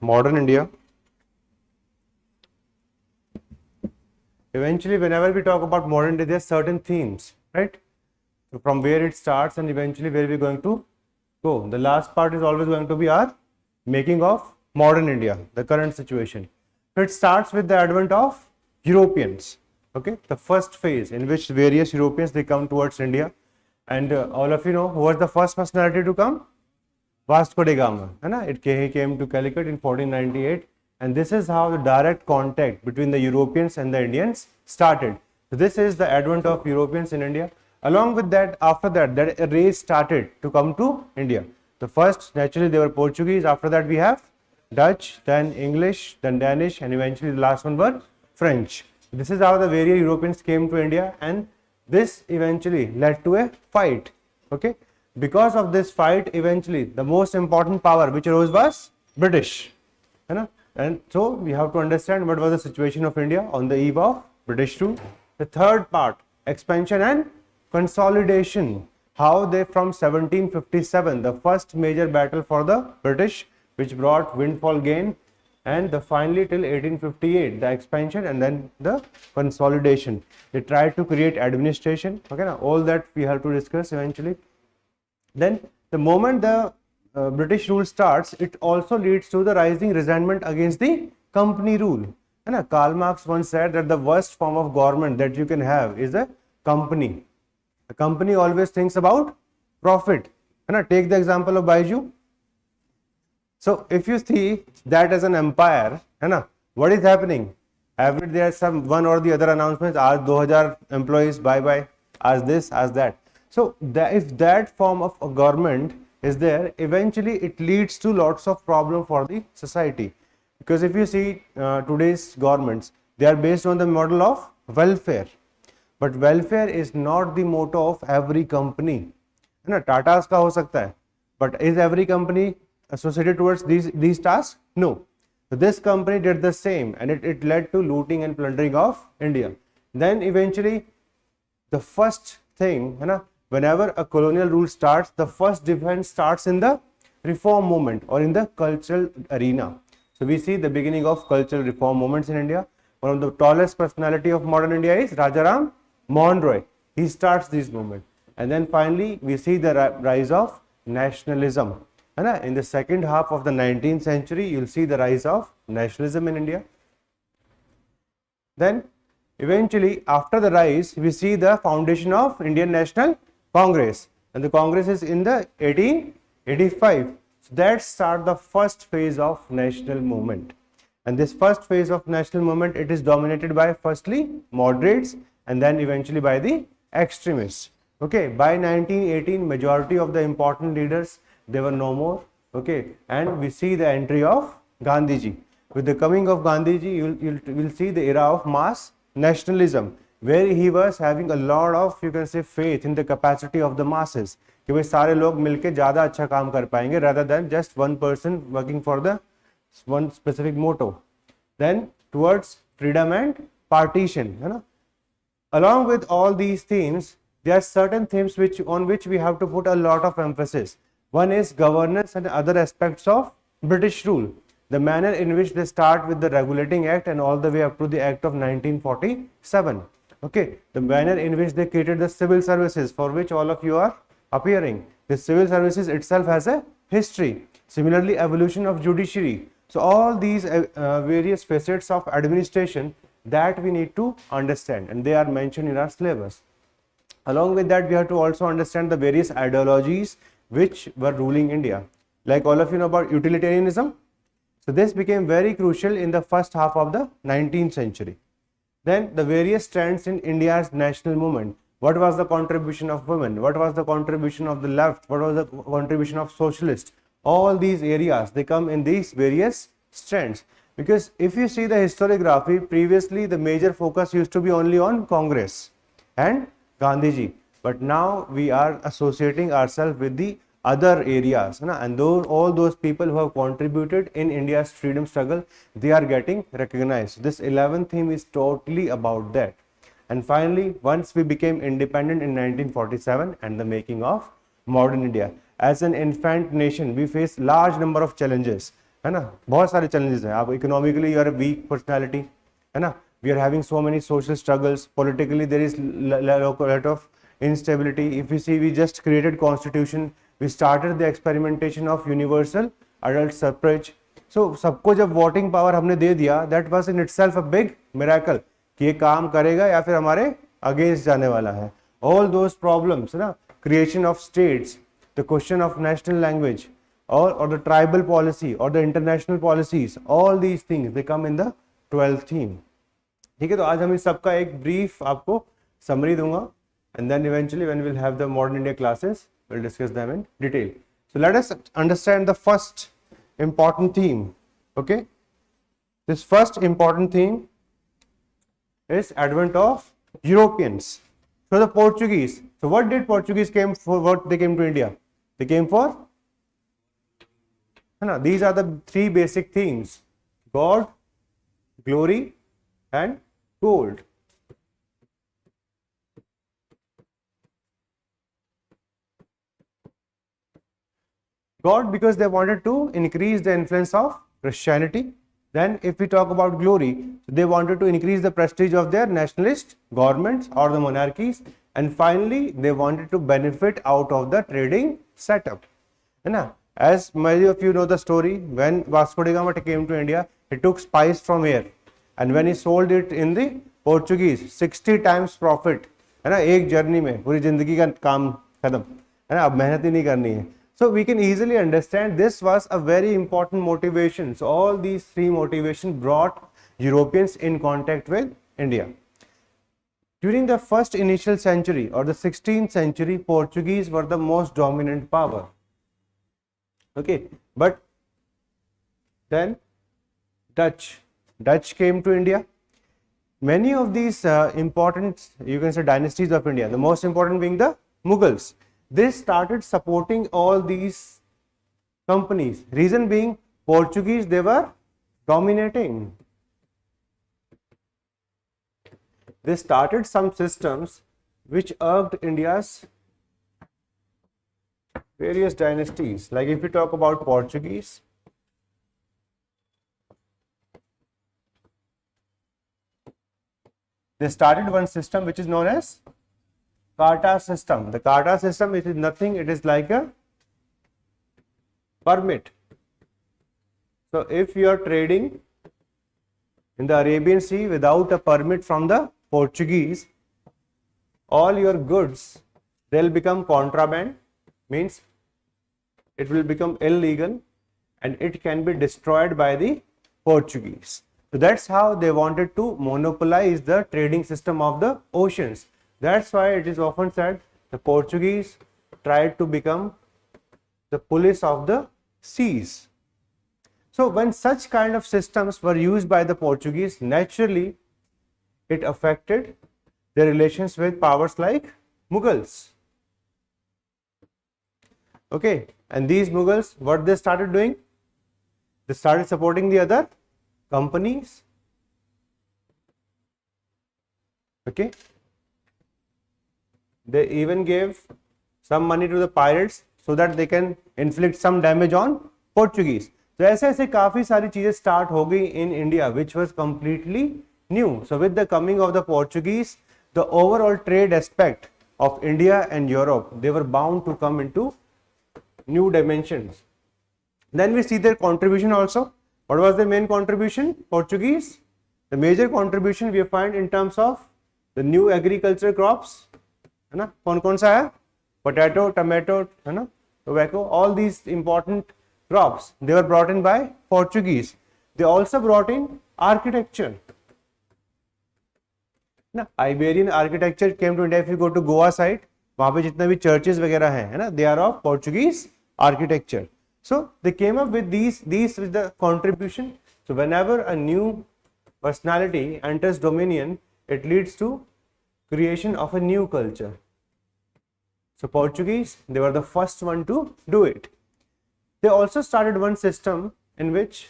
modern India. Eventually, whenever we talk about modern India, there are certain themes, right? So from where it starts and eventually where we're going to go. The last part is always going to be our making of modern India, the current situation. So it starts with the advent of Europeans. Okay, the first phase in which various Europeans they come towards India, and all of you know who was the first personality to come? Vasco da Gama. He came to Calicut in 1498, and this is how the direct contact between the Europeans and the Indians started. So this is the advent of Europeans in India. Along with that, after that, a race started to come to India. The first, naturally, they were Portuguese. After that, we have Dutch, then English, then Danish, and eventually the last one were French. This is how the various Europeans came to India, and this eventually led to a fight. Okay, because of this fight, eventually the most important power which arose was British. And so we have to understand what was the situation of India on the eve of British rule. The third part, expansion and consolidation. How they from 1757, the first major battle for the British, which brought windfall gain, and finally till 1858, the expansion and then the consolidation. They tried to create administration. Okay, now all that we have to discuss eventually. Then the moment the British rule starts, it also leads to the rising resentment against the company rule. And Karl Marx once said that the worst form of government that you can have is a company. A company always thinks about profit. Take the example of Baiju. So if you see that as an empire, what is happening? Every day there are some one or the other announcements, as 2000 employees, bye, as this, as that. So if that form of a government is there, eventually it leads to lots of problem for the society. Because if you see today's governments, they are based on the model of welfare. But welfare is not the motto of every company. Tata's ka ho sakta hai, but is every company associated towards these tasks? No. So this company did the same, and it led to looting and plundering of India. Then eventually, the first thing, whenever a colonial rule starts, the first defense starts in the reform movement or in the cultural arena. So we see the beginning of cultural reform movements in India. One of the tallest personality of modern India is Rajaram Mohan Roy. He starts this movement. And then finally, we see the rise of nationalism. In the second half of the 19th century, you will see the rise of nationalism in India. Then eventually, after the rise, we see the foundation of Indian National Congress, and the Congress is in the 1885. So that starts the first phase of national movement. And this first phase of national movement, it is dominated by firstly moderates and then eventually by the extremists. Okay, by 1918, majority of the important leaders, they were no more. Okay, and we see the entry of Gandhiji. With the coming of Gandhiji, you will see the era of mass nationalism, where he was having a lot of, you can say, faith in the capacity of the masses. कि भाई सारे लोग मिलके ज़्यादा अच्छा काम कर पाएंगे rather than just one person working for the one specific motto. Then towards freedom and partition, along with all these themes, there are certain themes on which we have to put a lot of emphasis. One is governance and other aspects of British rule. The manner in which they start with the Regulating Act and all the way up to the Act of 1947. Okay, the manner in which they created the civil services for which all of you are appearing. The civil services itself has a history. Similarly, evolution of judiciary. So all these various facets of administration that we need to understand, and they are mentioned in our syllabus. Along with that, we have to also understand the various ideologies which were ruling India. Like all of you know about utilitarianism. So this became very crucial in the first half of the 19th century. Then the various strands in India's national movement. What was the contribution of women? What was the contribution of the left? What was the contribution of socialists? All these areas, they come in these various strands. Because if you see the historiography, previously the major focus used to be only on Congress and Gandhiji. But now we are associating ourselves with the other areas, and all those people who have contributed in India's freedom struggle, they are getting recognized. This 11th theme is totally about that. And finally, once we became independent in 1947 and the making of modern India. As an infant nation, we faced large number of challenges. है ना, बहुत सारे challenges हैं. आप economically you are a weak personality, है ना, we are having so many social struggles, politically there is lot of instability. If you see, we just created constitution, we started the experimentation of universal adult suffrage. So सबको जब voting power हमने दे दिया, that was in itself a big miracle कि ये काम करेगा या फिर हमारे अगेंस्ट जाने वाला है. All those problems, ना, creation of states, the question of national language, or the tribal policy or the international policies, all these things they come in the 12th theme. ठीक है, तो आज हम इस सबका एक brief आपको summary दूंगा. And then eventually when we'll have the modern India classes, we'll discuss them in detail. So let us understand the first important theme. Okay, this first important theme is advent of Europeans. So the Portuguese. So what did Portuguese came for? What they came to India? They came for, these are the three basic themes: God, glory, and gold. God, because they wanted to increase the influence of Christianity. Then if we talk about glory, they wanted to increase the prestige of their nationalist governments or the monarchies. And finally, they wanted to benefit out of the trading setup. As many of you know the story, when Vasco da Gama came to India, he took spice from here. And when he sold it in the Portuguese, 60 times profit. एक journey में पूरी जिंदगी का काम खत्म, है ना, अब मेहनत ही नहीं करनी है. So we can easily understand this was a very important motivation. So all these three motivations brought Europeans in contact with India. During the first initial century or the 16th century, Portuguese were the most dominant power. Okay, but then Dutch came to India. Many of these important, you can say, dynasties of India, the most important being the Mughals, they started supporting all these companies. Reason being, Portuguese, they were dominating. They started some systems which irked India's various dynasties. Like if we talk about Portuguese, they started one system which is known as Carta system. The Carta system, it is nothing, it is like a permit. So if you are trading in the Arabian Sea without a permit from the Portuguese, all your goods, they'll become contraband, means it will become illegal and it can be destroyed by the Portuguese. So that's how they wanted to monopolize the trading system of the oceans. That's why it is often said the Portuguese tried to become the police of the seas. So when such kind of systems were used by the Portuguese, naturally it affected their relations with powers like Mughals. Okay, and these Mughals, what they started doing? They started supporting the other companies. Okay, they even gave some money to the pirates so that they can inflict some damage on Portuguese. So ऐसे ऐसे काफी सारी चीजें start हो गई in India, which was completely new. So with the coming of the Portuguese, the overall trade aspect of India and Europe, they were bound to come into new dimensions. Then we see their contribution also. What was the main contribution? Portuguese. The major contribution we find in terms of the new agriculture crops, है ना, कौन कौन सा है? Potato, tomato, है ना, tobacco, all these important crops, they were brought in by Portuguese. They also brought in architecture. ना, Iberian architecture came to India. If you go to Goa side, वहाँ पे जितने भी churches वगैरह हैं, है ना, they are of Portuguese architecture. So they came up with these with the contribution. So whenever a new personality enters dominion, it leads to creation of a new culture. So Portuguese, they were the first one to do it. They also started one system in which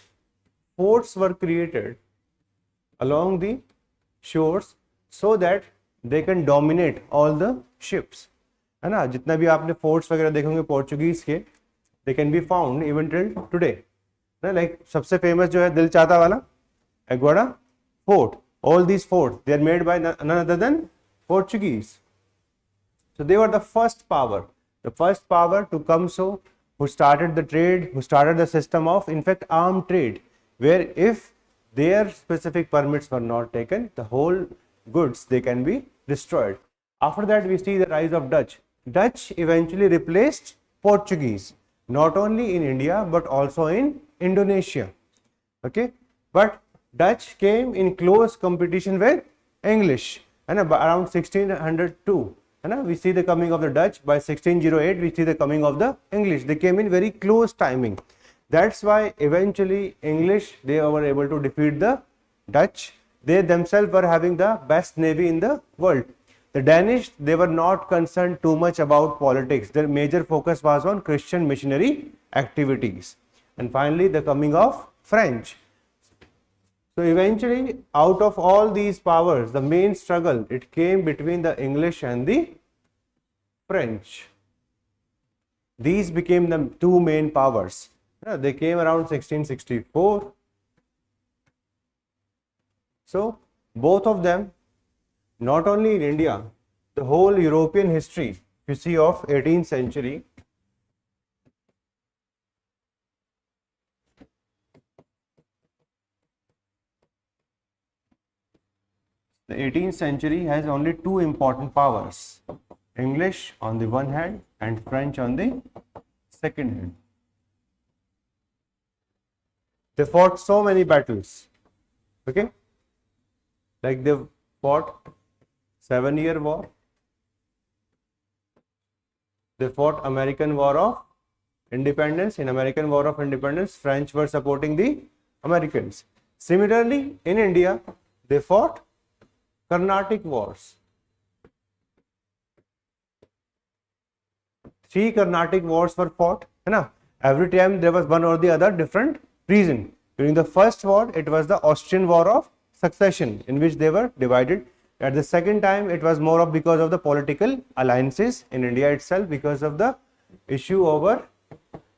forts were created along the shores so that they can dominate all the ships. है ना, जितना भी आपने forts वगैरह देखोगे Portuguese के, they can be found even till today. like सबसे famous जो है दिल चाहता वाला Aguada fort. All these forts, they are made by none other than Portuguese. So they were the first power to come, so who started the trade, who started the system of, in fact, armed trade, where if their specific permits were not taken, the whole goods, they can be destroyed. After that, we see the rise of Dutch. Dutch eventually replaced Portuguese, not only in India but also in Indonesia. Okay, but Dutch came in close competition with English, and around 1602, and we see the coming of the Dutch. By 1608, we see the coming of the English. They came in very close timing. That's why eventually English, they were able to defeat the Dutch. They themselves were having the best navy in the world. The Danish, they were not concerned too much about politics. Their major focus was on Christian missionary activities. And finally, the coming of French. So eventually, out of all these powers, the main struggle, it came between the English and the French. These became the two main powers. They came around 1664. So both of them, not only in India, the whole European history, if you see of 18th century, the 18th century has only two important powers, English on the one hand and French on the second hand. They fought so many battles, okay, like they fought 7-year war, they fought American War of Independence. In American War of Independence, French were supporting the Americans. Similarly, in India, they fought Carnatic Wars. 3 Carnatic Wars were fought. Every time there was one or the other different reason. During the first war, it was the Austrian War of Succession, in which they were divided. At the second time, it was more of because of the political alliances in India itself, because of the issue over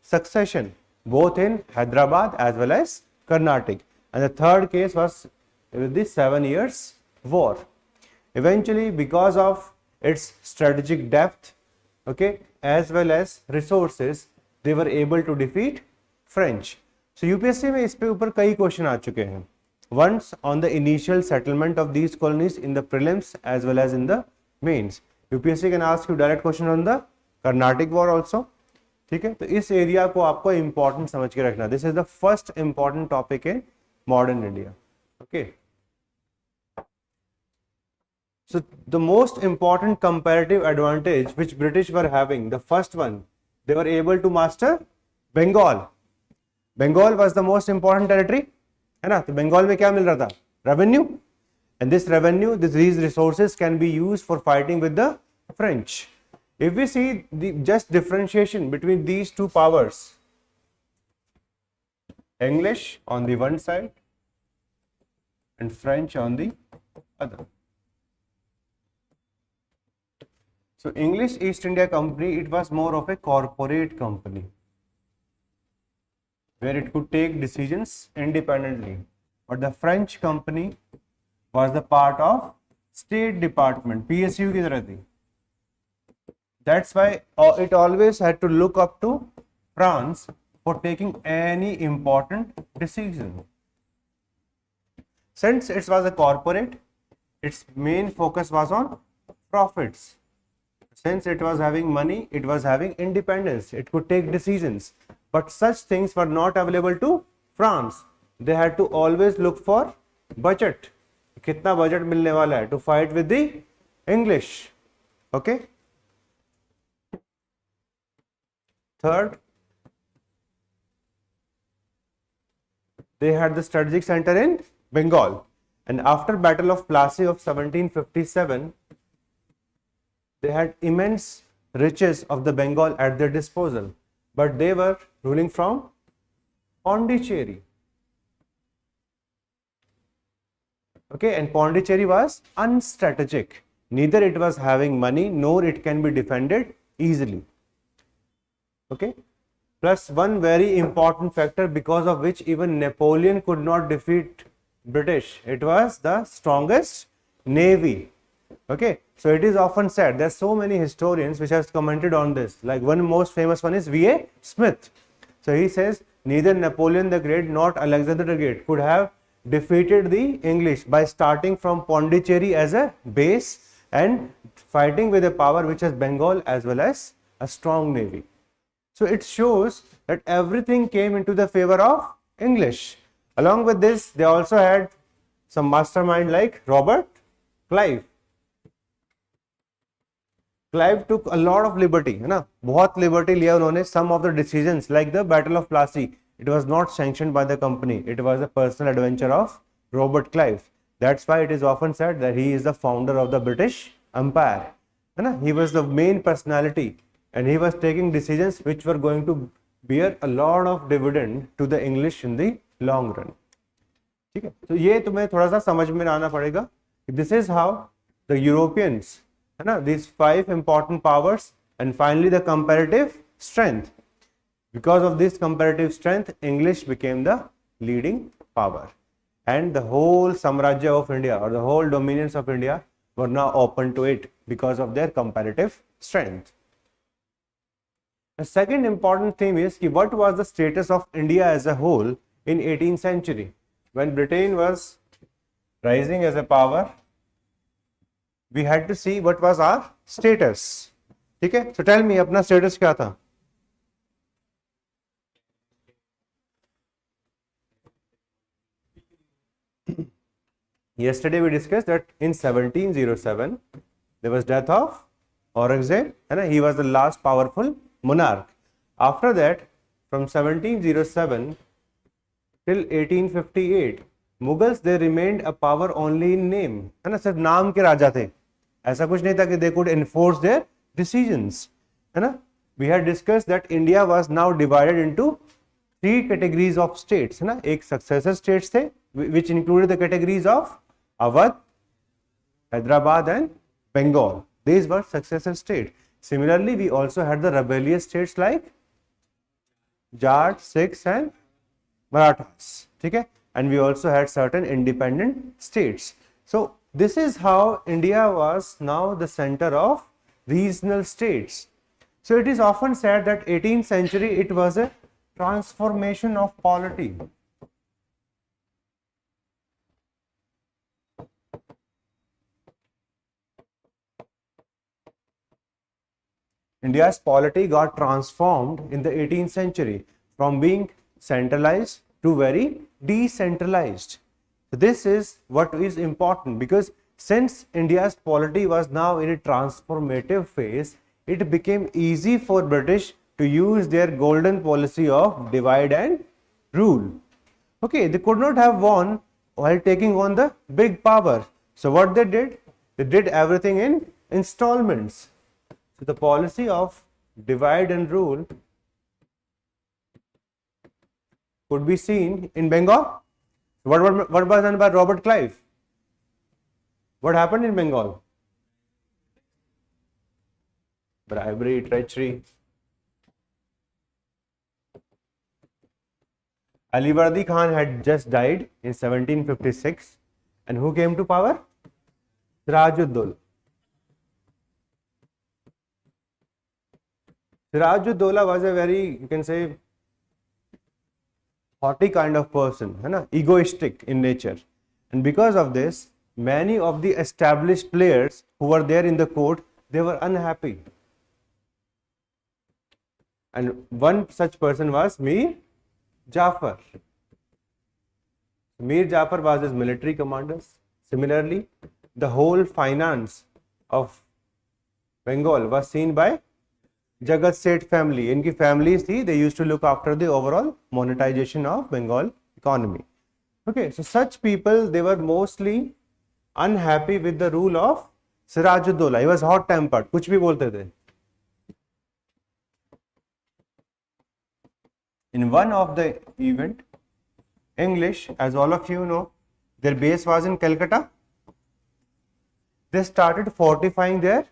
succession, both in Hyderabad as well as Carnatic. And the third case was with the 7 Years War. Eventually, because of its strategic depth, okay, as well as resources, they were able to defeat French. So UPSC में इस पे ऊपर कई question आ चुके हैं. Once on the initial settlement of these colonies in the prelims as well as in the mains. UPSC can ask you direct question on the Carnatic War also. ठीक है, तो इस एरिया को आपको important समझ के रखना. This is the first important topic in modern India. Okay. So the most important comparative advantage which British were having, the first one, they were able to master Bengal. Bengal was the most important territory, है ना? तो बंगाल में क्या मिल रहा था? Revenue, and this revenue, these resources can be used for fighting with the French. If we see the just differentiation between these two powers, English on the one side and French on the other. So English East India Company, it was more of a corporate company where it could take decisions independently. But the French company was the part of State Department, PSU की तरह थी. That's why it always had to look up to France for taking any important decision. Since it was a corporate, its main focus was on profits. Since it was having money, it was having independence. It could take decisions. But such things were not available to France. They had to always look for budget. कितना budget मिलने वाला है to fight with the English. Okay. Third, they had the strategic center in Bengal. And after Battle of Plassey of 1757, they had immense riches of the Bengal at their disposal. But they were ruling from Pondicherry. Okay, and Pondicherry was unstrategic. Neither it was having money, nor it can be defended easily. Okay, plus one very important factor because of which even Napoleon could not defeat British. It was the strongest navy. Okay, so it is often said, there are so many historians which have commented on this, like one most famous one is V.A. Smith. So he says neither Napoleon the Great nor Alexander the Great could have defeated the English by starting from Pondicherry as a base and fighting with a power which has Bengal as well as a strong navy. So it shows that everything came into the favor of English. Along with this, they also had some mastermind like Robert Clive. Clive took a lot of liberty, है ना, बहुत liberty लिया उन्होंने. Some of the decisions like the Battle of Plassey, it was not sanctioned by the company. It was a personal adventure of Robert Clive. That's why it is often said that he is the founder of the British Empire. है ना, he was the main personality and he was taking decisions which were going to bear a lot of dividend to the English in the long run. ठीक है, तो ये तुम्हें थोड़ा सा समझ में आना पड़ेगा. This is how the Europeans, है ना, these 5 important powers and finally the comparative strength. Because of this comparative strength, English became the leading power and the whole Samrajya of India or the whole dominions of India were now open to it because of their comparative strength. The second important thing is what was the status of India as a whole in 18th century when Britain was rising as a power. We had to see what was our status. ठीक है, so tell me अपना status क्या था? Yesterday we discussed that in 1707 there was death of Aurangzeb and he was the last powerful monarch. After that, from 1707 till 1858, Mughals they remained a power only in name, है ना, सिर्फ नाम के राजा थे, ऐसा कुछ नहीं था कि they could enforce their decisions, है ना. We had discussed that India was now divided into 3 categories of states, है ना. एक successor states थे which included the categories of Awadh, Hyderabad and Bengal. These were successor states. Similarly, we also had the rebellious states like Jat, Sikhs and Marathas. Okay? And we also had certain independent states. So this is how India was now the center of regional states. So it is often said that 18th century it was a transformation of polity. India's polity got transformed in the 18th century from being centralized to very decentralized. So this is what is important because since India's polity was now in a transformative phase, it became easy for British to use their golden policy of divide and rule. Okay, they could not have won while taking on the big power. So what they did everything in installments. So the policy of divide and rule could be seen in Bengal. What was done by Robert Clive? What happened in Bengal? Bribery, treachery. Ali Khan had just died in 1756 and who came to power? Siraj-ud-Dowla. Siraj-ud-Dowla was a very, you can say, haughty kind of person, है ना, egoistic in nature. And because of this, many of the established players who were there in the court, they were unhappy. And one such person was Mir Jafar. Mir Jafar was his military commander. Similarly, the whole finance of Bengal was seen by Jagat Seth family. इनकी families थी, they used to look after the overall monetization of Bengal economy. Okay, so such people, they were mostly unhappy with the rule of Siraj-ud-Dowla. He was hot tempered, कुछ भी बोलते थे. In one of the event, English, as all of you know, their base was in Calcutta. They started fortifying their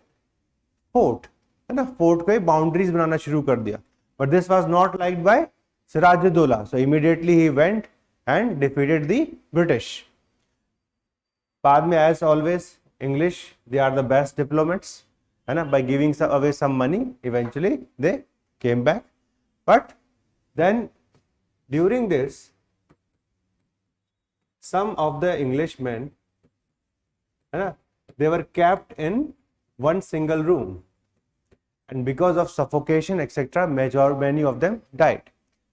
fort. है ना, fort को boundaries बनाना शुरू कर दिया. but this was not liked by Siraj-ud-Dowla. So immediately he went and defeated the British. बाद में, as always, English, they are the best diplomats, है ना? By giving away some money, eventually they came back. But then during this, some of the Englishmen, है ना, they were kept in one single room, and because of suffocation, etc., many of them died.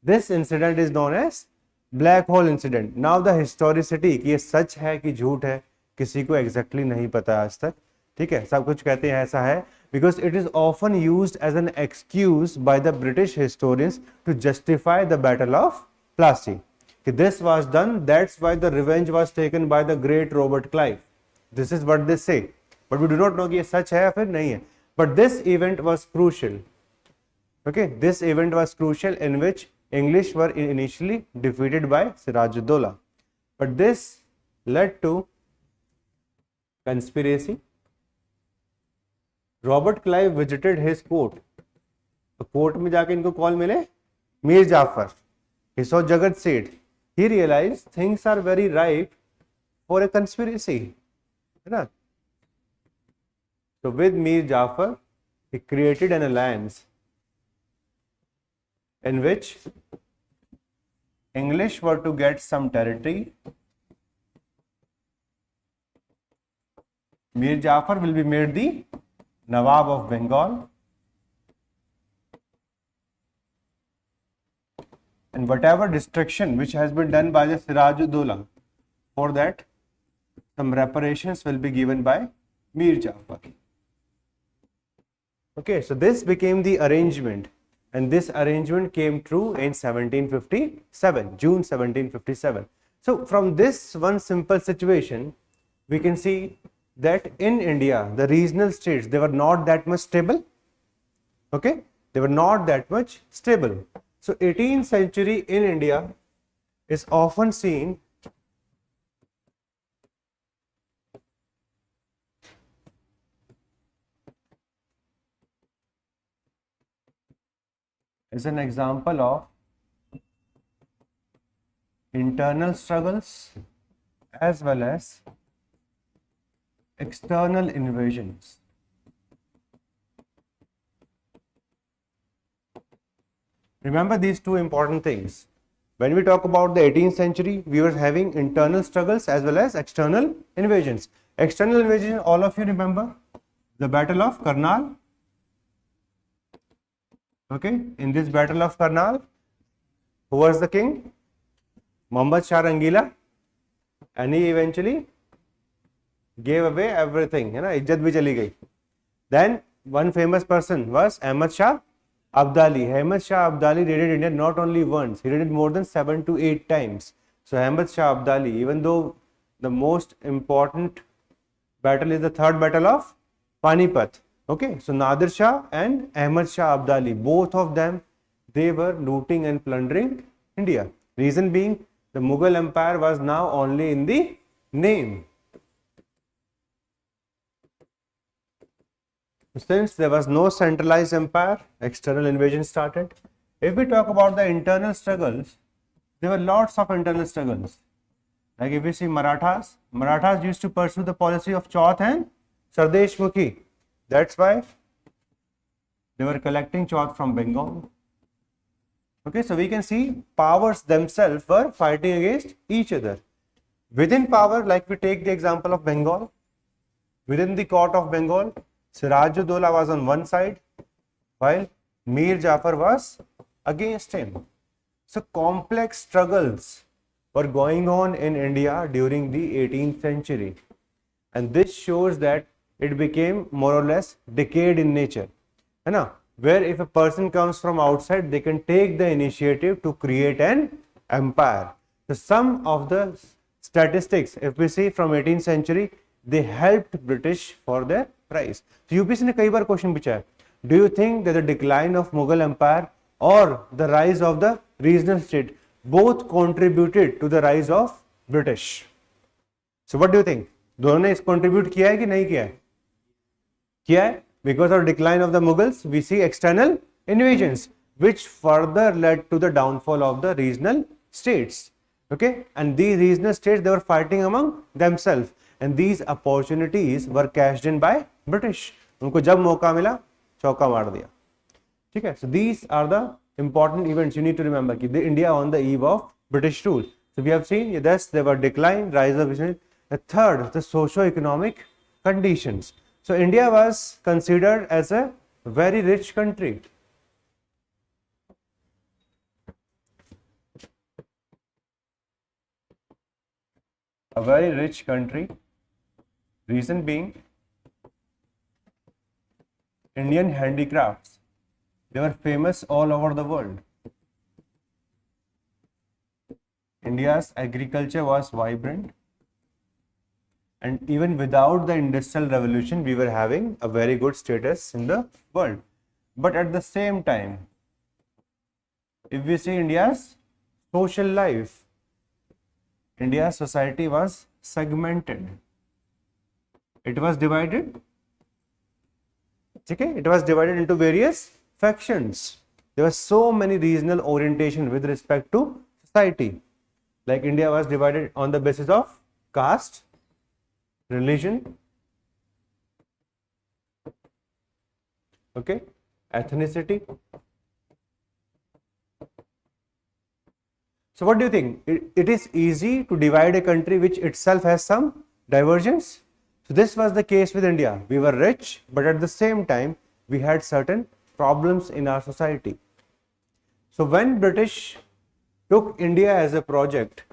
This incident is known as black hole incident. Now the historicity कि ये सच है कि झूठ है, किसी को exactly नहीं पता आज तक, ठीक है? सब कुछ कहते हैं ऐसा है, because it is often used as an excuse by the British historians to justify the Battle of Plassey. This was done, that's why the revenge was taken by the great Robert Clive. This is what they say, but we do not know कि ये सच है या फिर नहीं है. But this event was crucial. Okay, this event was crucial in which English were initially defeated by Siraj-ud-Dowla. But this led to conspiracy. Robert Clive visited his court. तो court में जाके इनको कॉल मिले Mir Jafar. He saw Jagat Seth. He realized things are very ripe for a conspiracy. है ना? So with Mir Jafar, he created an alliance in which English were to get some territory. Mir Jafar will be made the Nawab of Bengal, and whatever destruction which has been done by the Siraj-ud-Dowla, for that some reparations will be given by Mir Jafar. Okay, so this became the arrangement, and this arrangement came true in 1757, June 1757. So from this one simple situation, we can see that in India, the regional states, they were not that much stable. Okay, they were not that much stable. So 18th century in India is often seen as an example of internal struggles as well as external invasions. Remember these two important things. When we talk about the 18th century, we were having internal struggles as well as external invasions. External invasion, all of you remember the Battle of Karnal. Okay, in this Battle of Karnal, who was the king? Muhammad Shah Rangila, and he eventually gave away everything, you know, इज्जत भी चली गई. Then one famous person was Ahmad Shah Abdali. Ahmad Shah Abdali raided India not only once, he raided more than 7 to 8 times. So Ahmad Shah Abdali, even though the most important battle is the third battle of Panipat. Okay, so Nadir Shah and Ahmad Shah Abdali, both of them, they were looting and plundering India. Reason being, the Mughal Empire was now only in the name. Since there was no centralized empire, external invasion started. If we talk about the internal struggles, there were lots of internal struggles. Like if we see Marathas, Marathas used to pursue the policy of Chauth and Sardeshmukhi. That's why they were collecting Chauth from Bengal. Okay, so we can see powers themselves were fighting against each other. Within power, like we take the example of Bengal, within the court of Bengal, Siraj-ud-Dowla was on one side, while Mir Jafar was against him. So complex struggles were going on in India during the 18th century, and this shows that it became more or less decayed in nature, है ना? Where if a person comes from outside, they can take the initiative to create an empire. So some of the statistics, if we see from 18th century, they helped British for their rise. So UPSC ने कई बार question पूछा है, do you think that the decline of Mughal Empire or the rise of the regional state both contributed to the rise of British? So what do you think? दोनों ने इस contribute किया है कि नहीं किया है? किया है. Because of decline of the Mughals, we see external invasions. which further led to the downfall of the regional states. Okay, and these regional states, they were fighting among themselves, and these opportunities were cashed in by British. उनको जब मौका मिला चौका मार दिया. ठीक है. So these are the important events you need to remember. कि the India on the eve of British rule. So we have seen yes, there were decline, rise of the third, the socio-economic conditions. So India was considered as a very rich country. A very rich country. Reason being, Indian handicrafts, they were famous all over the world. India's agriculture was vibrant, and even without the industrial revolution, we were having a very good status in the world. But at the same time, if we see India's social life, India's society was segmented. It was divided. Okay, it was divided into various factions. There were so many regional orientation with respect to society. Like India was divided on the basis of caste, religion, okay, ethnicity. So what do you think? It is easy to divide a country which itself has some divergence. So this was the case with India. We were rich, but at the same time, we had certain problems in our society. So when British took India as a project,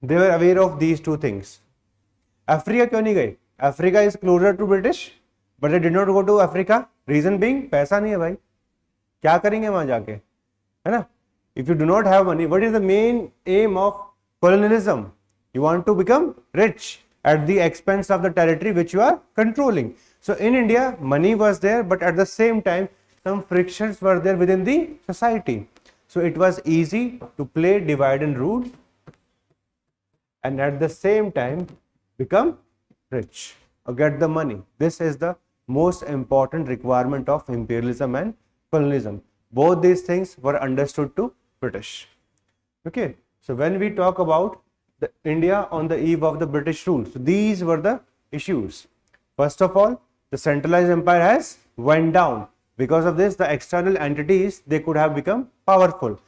they were aware of these two things. Africa क्यों नहीं गए? Africa is closer to British, but they did not go to Africa. Reason being, पैसा नहीं है भाई. क्या करेंगे वहां जाके, है ना? If you do not have money, what is the main aim of colonialism? You want to become rich at the expense of the territory which you are controlling. So in India, money was there, but at the same time, some frictions were there within the society. So it was easy to play divide and rule, and at the same time become rich or get the money. This is the most important requirement of imperialism and colonialism. Both these things were understood to British. Okay, so when we talk about the India on the eve of the British rule, so these were the issues. First of all, the centralized empire has went down. Because of this, the external entities, they could have become powerful.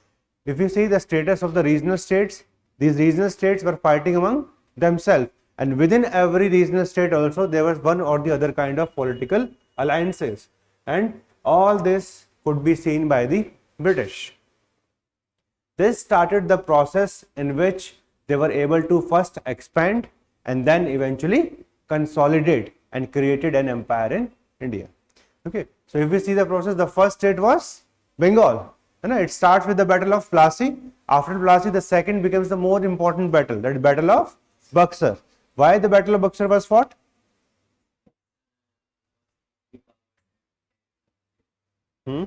If you see the status of the regional states, these regional states were fighting among themselves, and within every regional state also there was one or the other kind of political alliances, and all this could be seen by the British. This started the process in which they were able to first expand and then eventually consolidate and created an empire in India. Okay, so if we see the process, the first state was Bengal. It starts with the Battle of Plassey. After Plassey, the second becomes the more important battle, that is Battle of Buxar. Why the Battle of Buxar was fought? So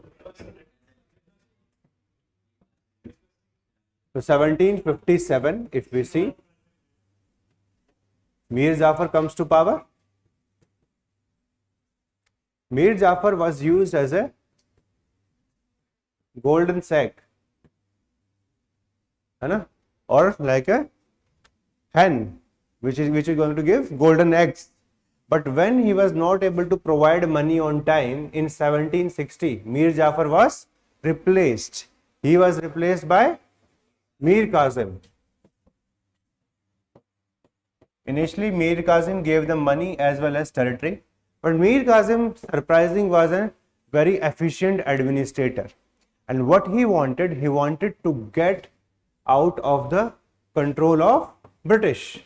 1757, if we see, Mir Jafar comes to power. Mir Jafar was used as a golden sack, or like a hen, which is going to give golden eggs. But when he was not able to provide money on time in 1760, Mir Jafar was replaced. He was replaced by Mir Kazim. Initially, Mir Kazim gave them money as well as territory, but Mir Kazim, surprising, was a very efficient administrator. And what he wanted to get out of the control of British.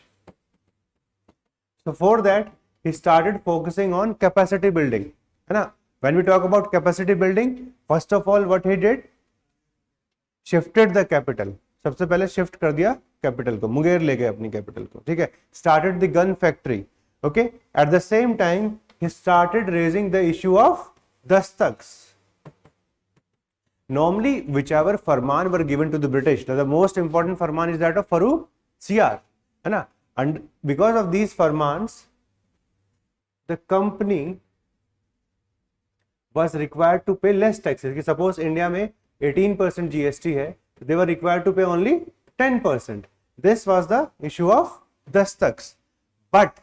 So for that, he started focusing on capacity building. When we talk about capacity building, first of all, what he did, shifted the capital. सबसे पहले shift कर दिया capital को, मुंगेर ले गए अपनी capital को, ठीक है. Started the gun factory. Okay. At the same time, he started raising the issue of dastaks. Normally, whichever farman were given to the British, the most important farman is that of Farooq Siyar, and because of these farmans, the company was required to pay less taxes. कि suppose India में 18% GST है, they were required to pay only 10%. This was the issue of dastaks. But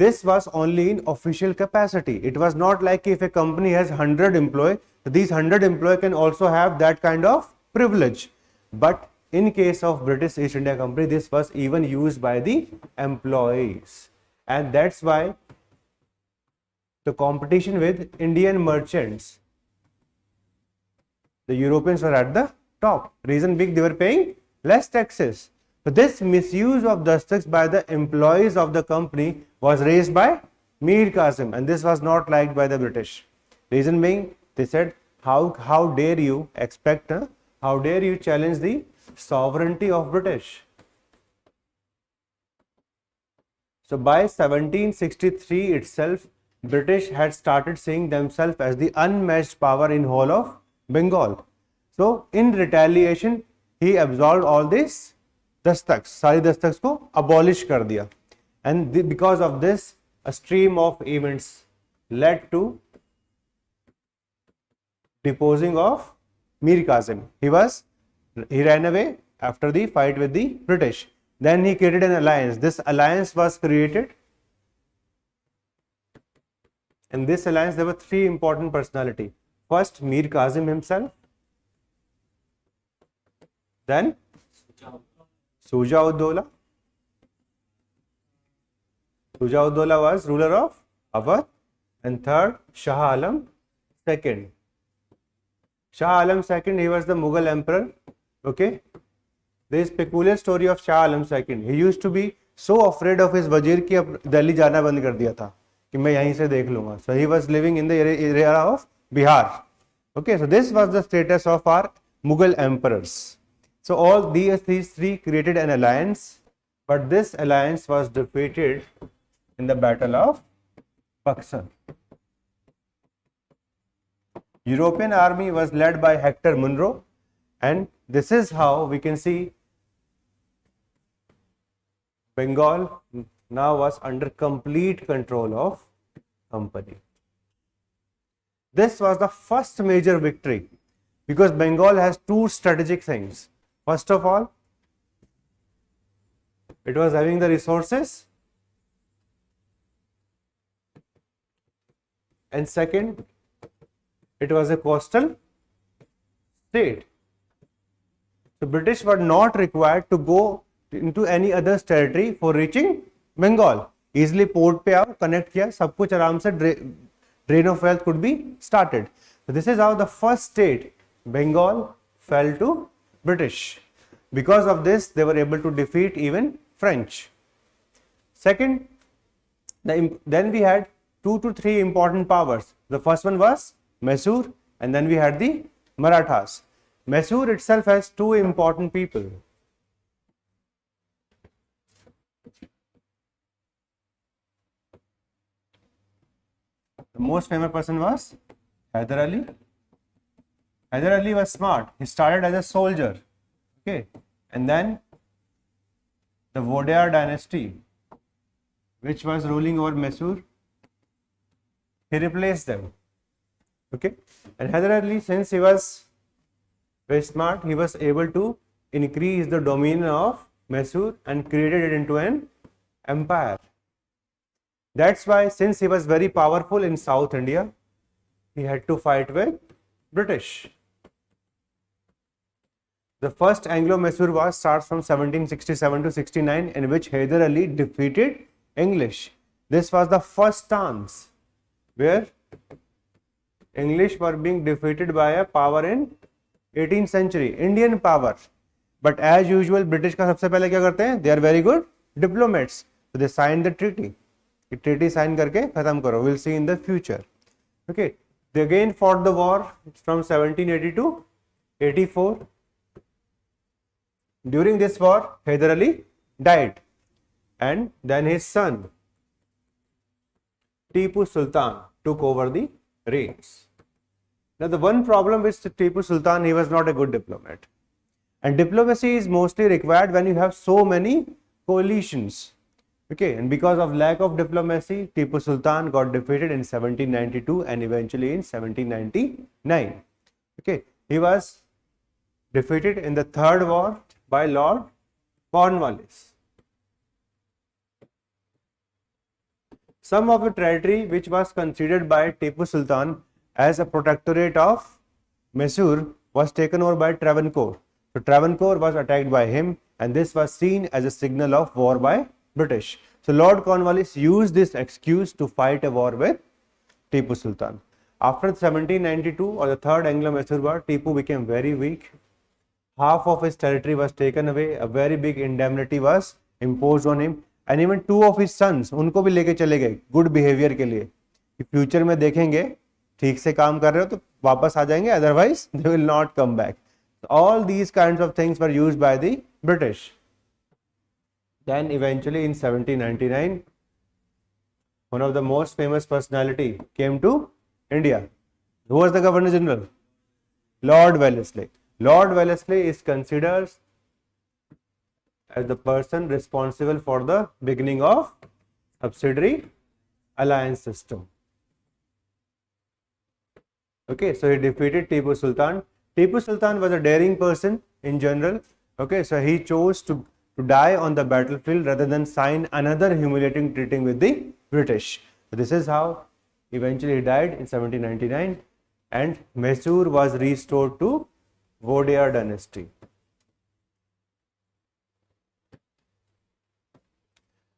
this was only in official capacity. It was not like if a company has 100 employees, these 100 employees can also have that kind of privilege. But in case of British East India Company, this was even used by the employees. And that's why the competition with Indian merchants, the Europeans were at the top. Reason being, they were paying less taxes. So this misuse of dastaks by the employees of the company was raised by Mir Qasim, and this was not liked by the British. Reason being, they said, how dare you expect, how dare you challenge the sovereignty of British? So by 1763 itself, British had started seeing themselves as the unmatched power in whole of Bengal. So in retaliation, he absolved all these dastaks, सारी dastaks को abolish कर दिया. And because of this, a stream of events led to deposing of Mir Qasim. He ran away after the fight with the British. Then he created an alliance. This alliance was created. In this alliance, there were three important personalities. First, Mir Qasim himself. Then, Shuja-ud-Dowla. Shuja-ud-Dowla was ruler of Awadh. And third, Shah Alam II. Shah Alam II, he was the Mughal emperor. Okay. There is peculiar story of Shah Alam II. He used to be so afraid of his wazir कि अब दिल्ली जाना बंद कर दिया था कि मैं यहीं से देख लूँगा. So he was living in the area of Bihar. Okay, so this was the status of our Mughal emperors. So all these three created an alliance, but this alliance was defeated in the Battle of Buxar. European army was led by Hector Munro, and this is how we can see Bengal now was under complete control of company. This was the first major victory because Bengal has two strategic things. First of all, it was having the resources, and second, it was a coastal state. The British were not required to go into any other territory for reaching Bengal. Easily port पे आओ, connect किया, सब कुछ आराम से drain of wealth could be started. So this is how the first state, Bengal, fell to British. Because of this, they were able to defeat even French. Second, then we had 2 to 3 important powers. The first one was Mysore, and then we had the Marathas. Mysore itself has two important people. The most famous person was Hyder Ali. Hyder Ali was smart. He started as a soldier. Okay. And then the Wadiyar dynasty, which was ruling over Mysore, he replaced them. Okay. And Hyder Ali, since he was very smart, he was able to increase the dominion of Mysore and created it into an empire. That's why, since he was very powerful in South India, he had to fight with British. The first Anglo-Mysore War starts from 1767 to 69, in which Hyder Ali defeated English. This was the first chance where English were being defeated by a power in 18th century, Indian power. But as usual, British का सबसे पहले क्या करते हैं? They are very good diplomats. So they signed the treaty. The treaty sign करके खत्म करो. We'll see in the future. Okay. They again fought the war from 1780 to 84. During this war, Hyder Ali died, and then his son Tipu Sultan took over the reins. Now, the one problem with Tipu Sultan, he was not a good diplomat. And diplomacy is mostly required when you have so many coalitions. Okay, and because of lack of diplomacy, Tipu Sultan got defeated in 1792 and eventually in 1799. Okay, he was defeated in the third war by Lord Cornwallis. Some of the territory which was considered by Tipu Sultan as a protectorate of Mysore was taken over by Travancore. So Travancore was attacked by him, and this was seen as a signal of war by British. So Lord Cornwallis used this excuse to fight a war with Tipu Sultan. After 1792 or the Third Anglo-Mysore War, Tipu became very weak. Half of his territory was taken away. A very big indemnity was imposed on him, and even two of his sons उनको भी लेके चले गए good behavior के लिए कि future में देखेंगे ठीक से काम कर रहे हो तो वापस आ जाएंगे, otherwise they will not come back. All these kinds of things were used by the British. Then eventually in 1799, one of the most famous personality came to India. Who was the Governor General? Lord Wellesley. Lord Wellesley is considered as the person responsible for the beginning of subsidiary alliance system. Okay, so he defeated Tipu Sultan. Tipu Sultan was a daring person in general. Okay, so he chose to die on the battlefield rather than sign another humiliating treaty with the British. So this is how eventually he died in 1799, and Mysore was restored to Vodiyar dynasty.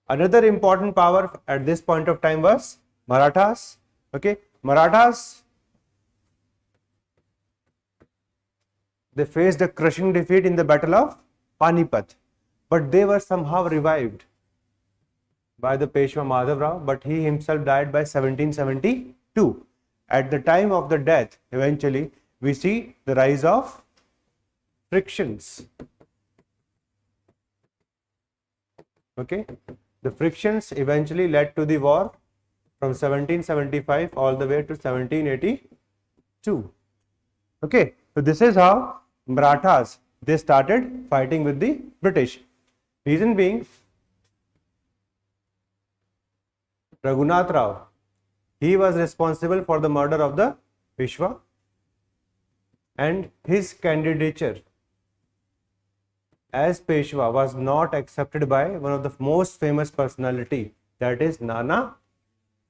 Another important power at this point of time was Marathas. Okay, Marathas, they faced a crushing defeat in the Battle of Panipat, but they were somehow revived by the Peshwa Madhav Rao, but he himself died by 1772. At the time of the death, eventually, we see the rise of frictions. Okay, the frictions eventually led to the war from 1775 all the way to 1782. Okay, so this is how Marathas, they started fighting with the British. Reason being, Raghunath Rao, he was responsible for the murder of the Peshwa, and his candidature as Peshwa was not accepted by one of the most famous personality, that is Nana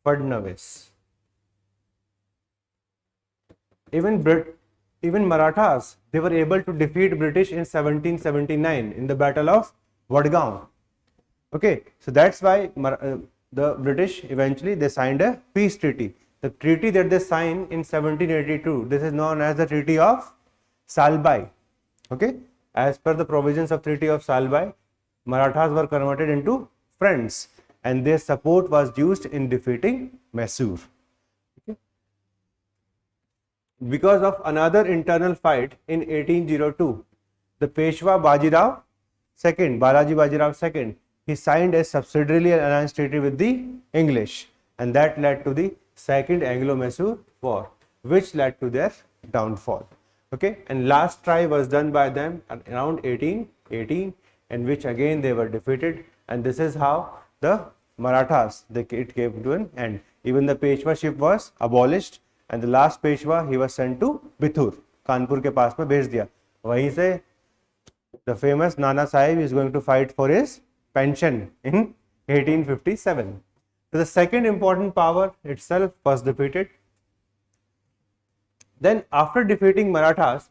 Fadnavis. Even Marathas, they were able to defeat British in 1779 in the Battle of Vadgaon. Okay, so that's why the British eventually they signed a peace treaty. The treaty that they signed in 1782, this is known as the Treaty of Salbai. Okay, as per the provisions of Treaty of Salbai, Marathas were converted into friends, and their support was used in defeating Mysore. Okay. Because of another internal fight in 1802, the Peshwa Bajirao II, Balaji Bajirao II, he signed a subsidiary alliance treaty with the English, and that led to the Second Anglo-Mysore War, which led to their downfall. Okay, and last try was done by them around 1818, in which again they were defeated, and this is how the Marathas, it came to an end. Even the Peshwaship was abolished, and the last Peshwa, he was sent to Bithur, Kanpur के पास में भेज दिया. वहीं से the famous Nana Sahib is going to fight for his pension in 1857. So the second important power itself was defeated. Then after defeating Marathas,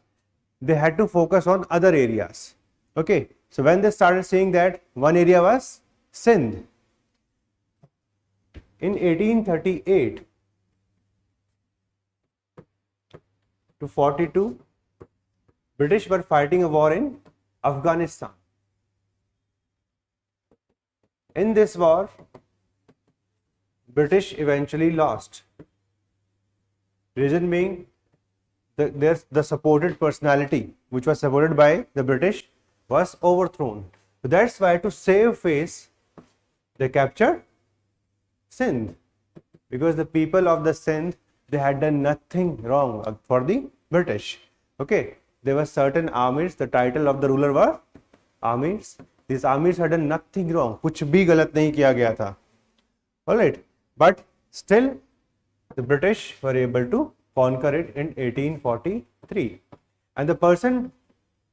they had to focus on other areas. Okay, so when they started seeing that, one area was Sind. In 1838 to 42, British were fighting a war in Afghanistan. In this war, British eventually lost. Reason being, the supported personality, which was supported by the British, was overthrown. So that's why, to save face, they captured Sind, because the people of the Sind, they had done nothing wrong for the British. Okay, there were certain armies. The title of the ruler were Amirs, These armies had done nothing wrong. कुछ भी गलत नहीं किया गया था. All right, but still the British were able to conquer it in 1843, and the person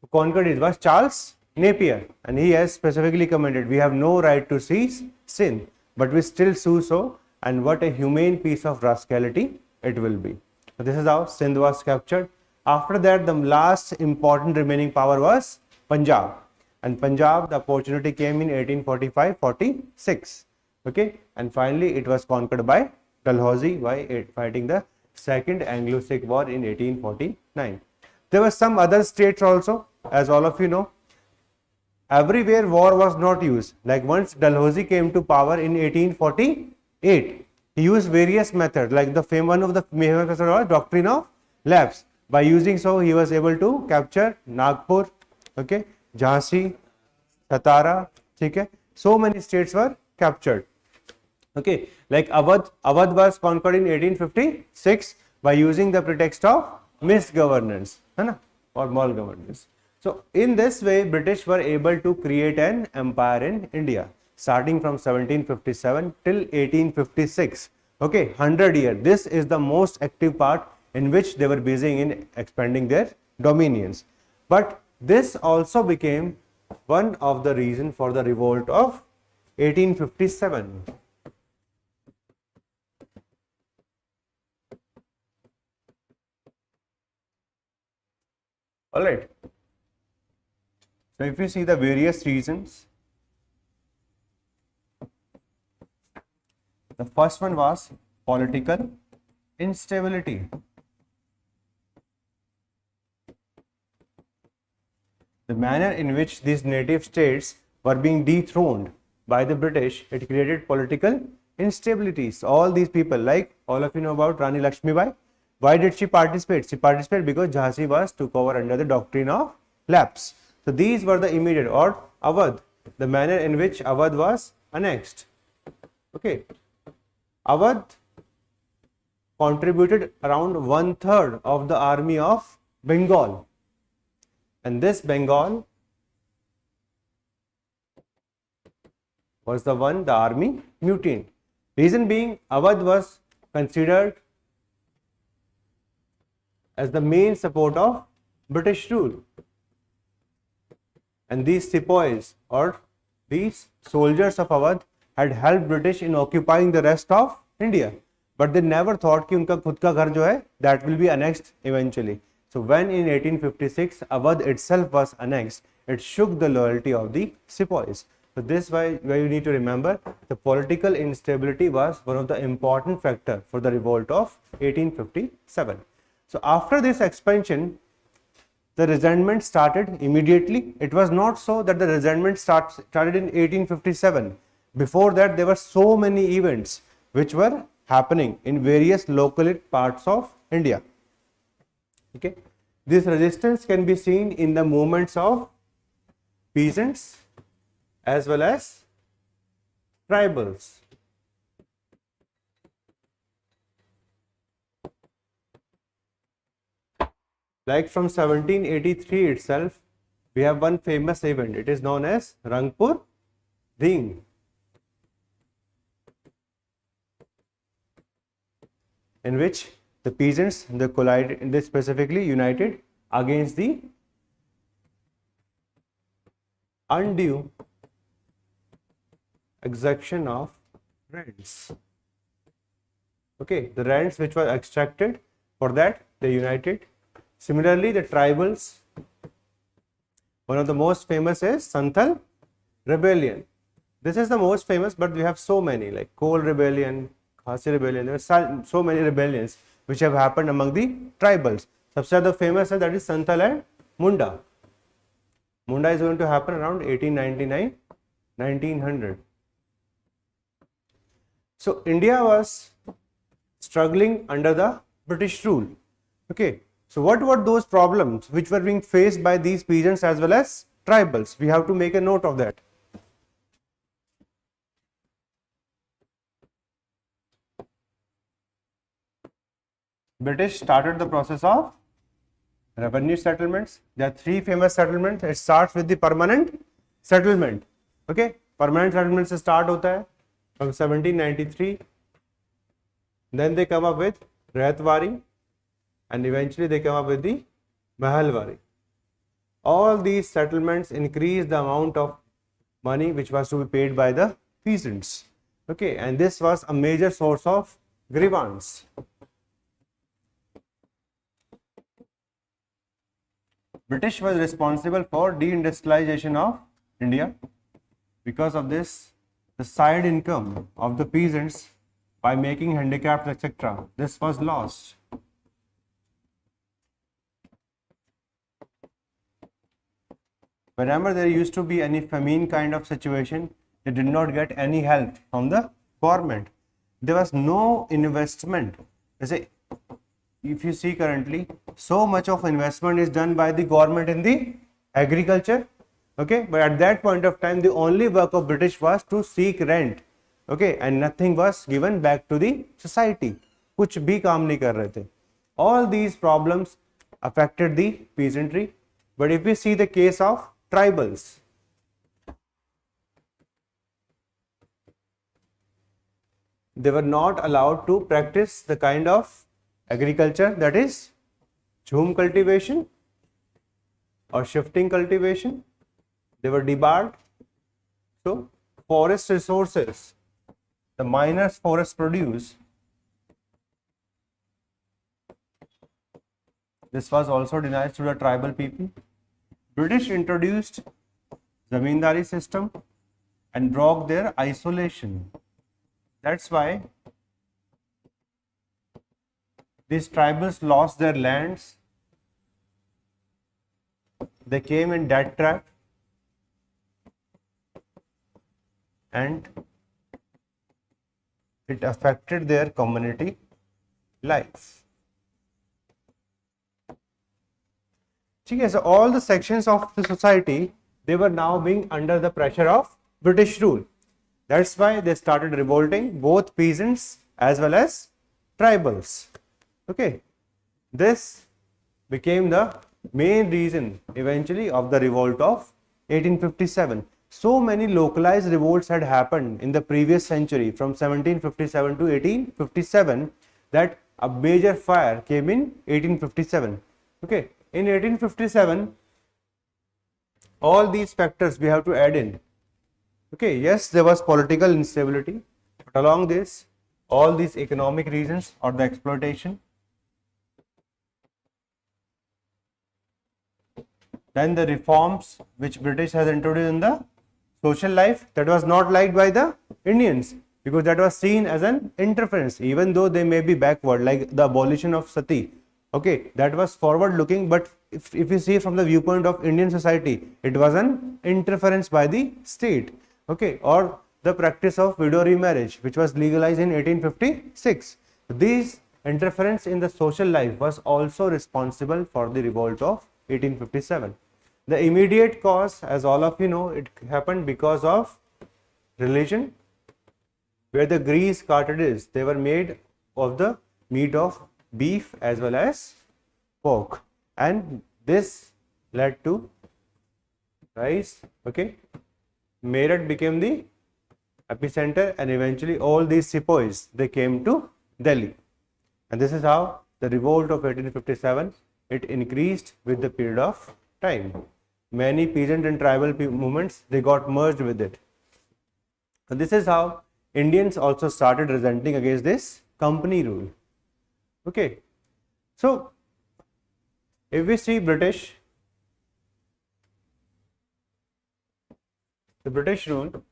who conquered it was Charles Napier, and he has specifically commented, "We have no right to seize Sind, but we still do so, and what a humane piece of rascality it will be." So this is how Sind was captured. After that, the last important remaining power was Punjab, and Punjab, the opportunity came in 1845-46. Okay, and finally it was conquered by Dalhousie by fighting the Second Anglo-Sikh War in 1849. There were some other states also, as all of you know. Everywhere war was not used. Like once Dalhousie came to power in 1848, he used various methods, like the one of the famous method was doctrine of lapse. By using so, he was able to capture Nagpur, okay, Jhansi, Satara, okay. So many states were captured. Okay, like Awadh was conquered in 1856 by using the pretext of misgovernance, है ना, or malgovernance. So in this way, British were able to create an empire in India, starting from 1757 till 1856. Okay, 100 years. This is the most active part in which they were busy in expanding their dominions. But this also became one of the reasons for the revolt of 1857. All right. So if you see the various reasons, the first one was political instability. The manner in which these native states were being dethroned by the British, it created political instabilities. All these people, like all of you know about Rani Lakshmibai. Why did she participate? She participated because Jhansi was took over under the doctrine of lapse. So these were the immediate, or Awadh, the manner in which Awadh was annexed. Okay, Awadh contributed around 1/3 of the army of Bengal, and this Bengal was the one the army mutinied. Reason being, Awadh was considered as the main support of British rule, and these sepoys or these soldiers of Awadh had helped British in occupying the rest of India, but they never thought कि उनका खुद का घर जो है that will be annexed eventually. So when in 1856 Awadh itself was annexed, it shook the loyalty of the sepoys. So this why you need to remember the political instability was one of the important factor for the revolt of 1857. So after this expansion, the resentment started immediately. It was not so that the resentment started in 1857. Before that, there were so many events which were happening in various local parts of India. Okay, this resistance can be seen in the movements of peasants as well as tribals. Like from 1783 itself, we have one famous event. It is known as Rangpur Ding. In which the peasants they specifically united against the undue exaction of rents. Okay, the rents which were extracted, for that they united. Similarly, the tribals, one of the most famous is Santhal Rebellion. This is the most famous, but we have so many like Coal Rebellion, Khasi Rebellion. There are so many rebellions which have happened among the tribals. सबसे ज़्यादा famous है that is Santhal and Munda. Munda is going to happen around 1899-1900. So India was struggling under the British rule. Okay. So what were those problems which were being faced by these peasants as well as tribals? We have to make a note of that. British started the process of revenue settlements. There are three famous settlements. It starts with the permanent settlement. Okay, permanent settlement से start होता है from 1793. Then they come up with Raitwari, and eventually they come up with the Mahalwari. All these settlements increase the amount of money which was to be paid by the peasants. Okay, and this was a major source of grievance. British was responsible for deindustrialization of India. Because of this, the side income of the peasants by making handicrafts, etc., this was lost. Whenever there used to be any famine kind of situation, they did not get any help from the government. There was no investment. If you see currently, so much of investment is done by the government in the agriculture. Okay, but at that point of time, the only work of British was to seek rent. Okay, and nothing was given back to the society. कुछ भी काम नहीं कर रहे थे. All these problems affected the peasantry. But if we see the case of tribals, they were not allowed to practice the kind of agriculture that is jhum cultivation or shifting cultivation. They were debarred. So forest resources, the miners' forest produce, this was also denied to the tribal people. British introduced zamindari system and broke their isolation. That's why these tribals lost their lands. They came in debt trap, and it affected their community life. Okay, so all the sections of the society, they were now being under the pressure of British rule. That's why they started revolting, both peasants as well as tribals. Okay, this became the main reason eventually of the revolt of 1857. So many localized revolts had happened in the previous century from 1757 to 1857 that a major fire came in 1857. Okay, in 1857, all these factors we have to add in. Okay, yes, there was political instability, but along this, all these economic reasons or the exploitation. Then the reforms which British has introduced in the social life, that was not liked by the Indians because that was seen as an interference, even though they may be backward, like the abolition of sati. Okay, that was forward looking, but if you see from the viewpoint of Indian society, it was an interference by the state. Okay, or the practice of widow remarriage, which was legalized in 1856. These interference in the social life was also responsible for the revolt of 1857. The immediate cause, as all of you know, it happened because of religion, where the grease cartridges, they were made of the meat of beef as well as pork, and this led to rise. Okay, Meerut became the epicenter, and eventually all these sepoys, they came to Delhi, and this is how the revolt of 1857, it increased with the period of time. Many peasant and tribal movements, they got merged with it. So this is how Indians also started resenting against this company rule. Okay, so if we see British, the British rule,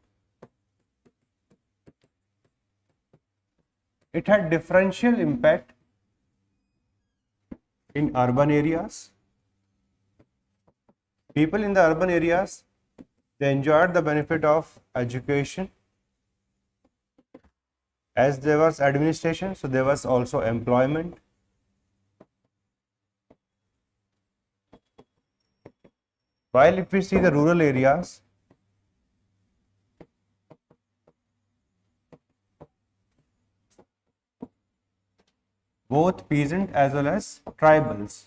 it had differential impact in urban areas. People in the urban areas, they enjoyed the benefit of education. As there was administration, so there was also employment. While if we see the rural areas, both peasant as well as tribals,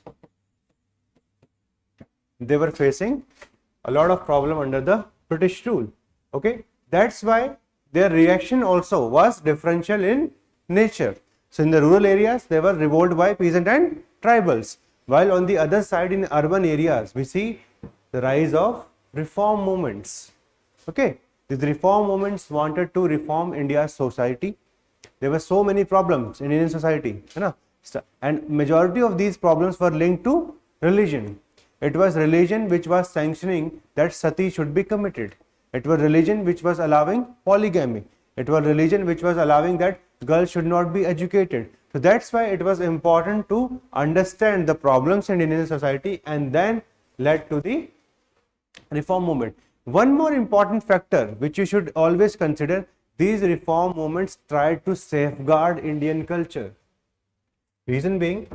they were facing a lot of problem under the British rule. Okay, that's why their reaction also was differential in nature. So in the rural areas, they were revolted by peasant and tribals, while on the other side in urban areas, we see the rise of reform movements. Okay, these reform movements wanted to reform India's society. There were so many problems in Indian society, and majority of these problems were linked to religion. It was religion which was sanctioning that sati should be committed. It was religion which was allowing polygamy. It was religion which was allowing that girls should not be educated. So that's why it was important to understand the problems in Indian society and then led to the reform movement. One more important factor which you should always consider, these reform movements tried to safeguard Indian culture. Reason being,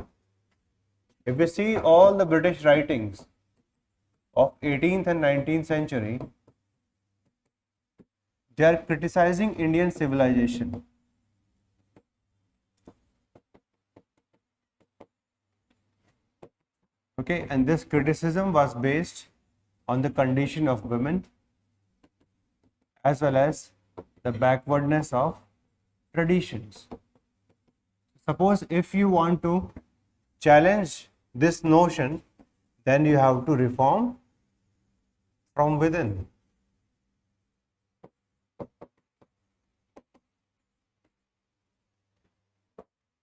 if we see all the British writings of 18th and 19th century, they are criticizing Indian civilization. Okay, and this criticism was based on the condition of women as well as the backwardness of traditions. Suppose if you want to challenge this notion, then you have to reform from within.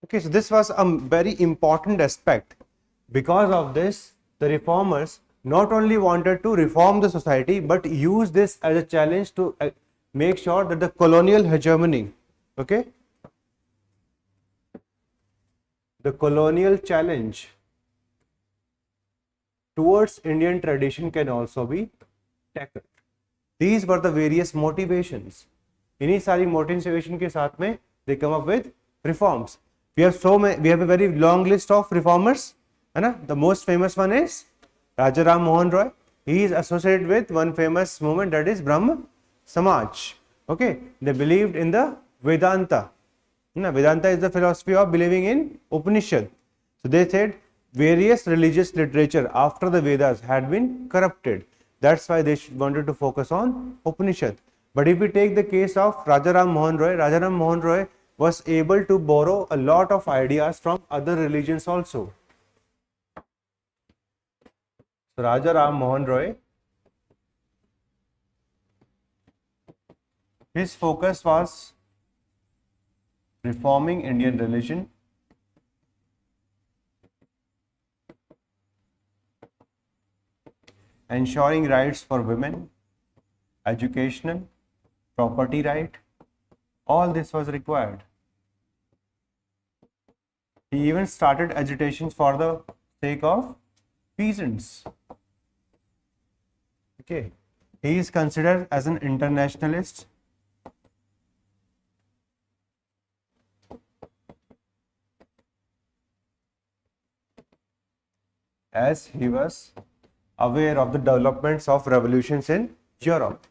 Okay, so this was a very important aspect. Because of this, the reformers not only wanted to reform the society but use this as a challenge to make sure that the colonial hegemony, okay, the colonial challenge towards Indian tradition can also be tackled. These were the various motivations. इन्हीं सारी motivation के साथ में they come up with reforms. We have a very long list of reformers. The most famous one is Raja Rammohan Roy. He is associated with one famous movement, that is Brahma Samaj. Okay, they believed in the Vedanta. Vedanta is the philosophy of believing in Upanishad. So they said various religious literature after the Vedas had been corrupted. That's why they wanted to focus on Upanishad. But if we take the case of Raja Rammohan Roy was able to borrow a lot of ideas from other religions also. So Raja Rammohan Roy, his focus was reforming Indian religion, ensuring rights for women, educational, property right, all this was required. He even started agitations for the sake of peasants. Okay, he is considered as an internationalist, as he was aware of the developments of revolutions in Europe.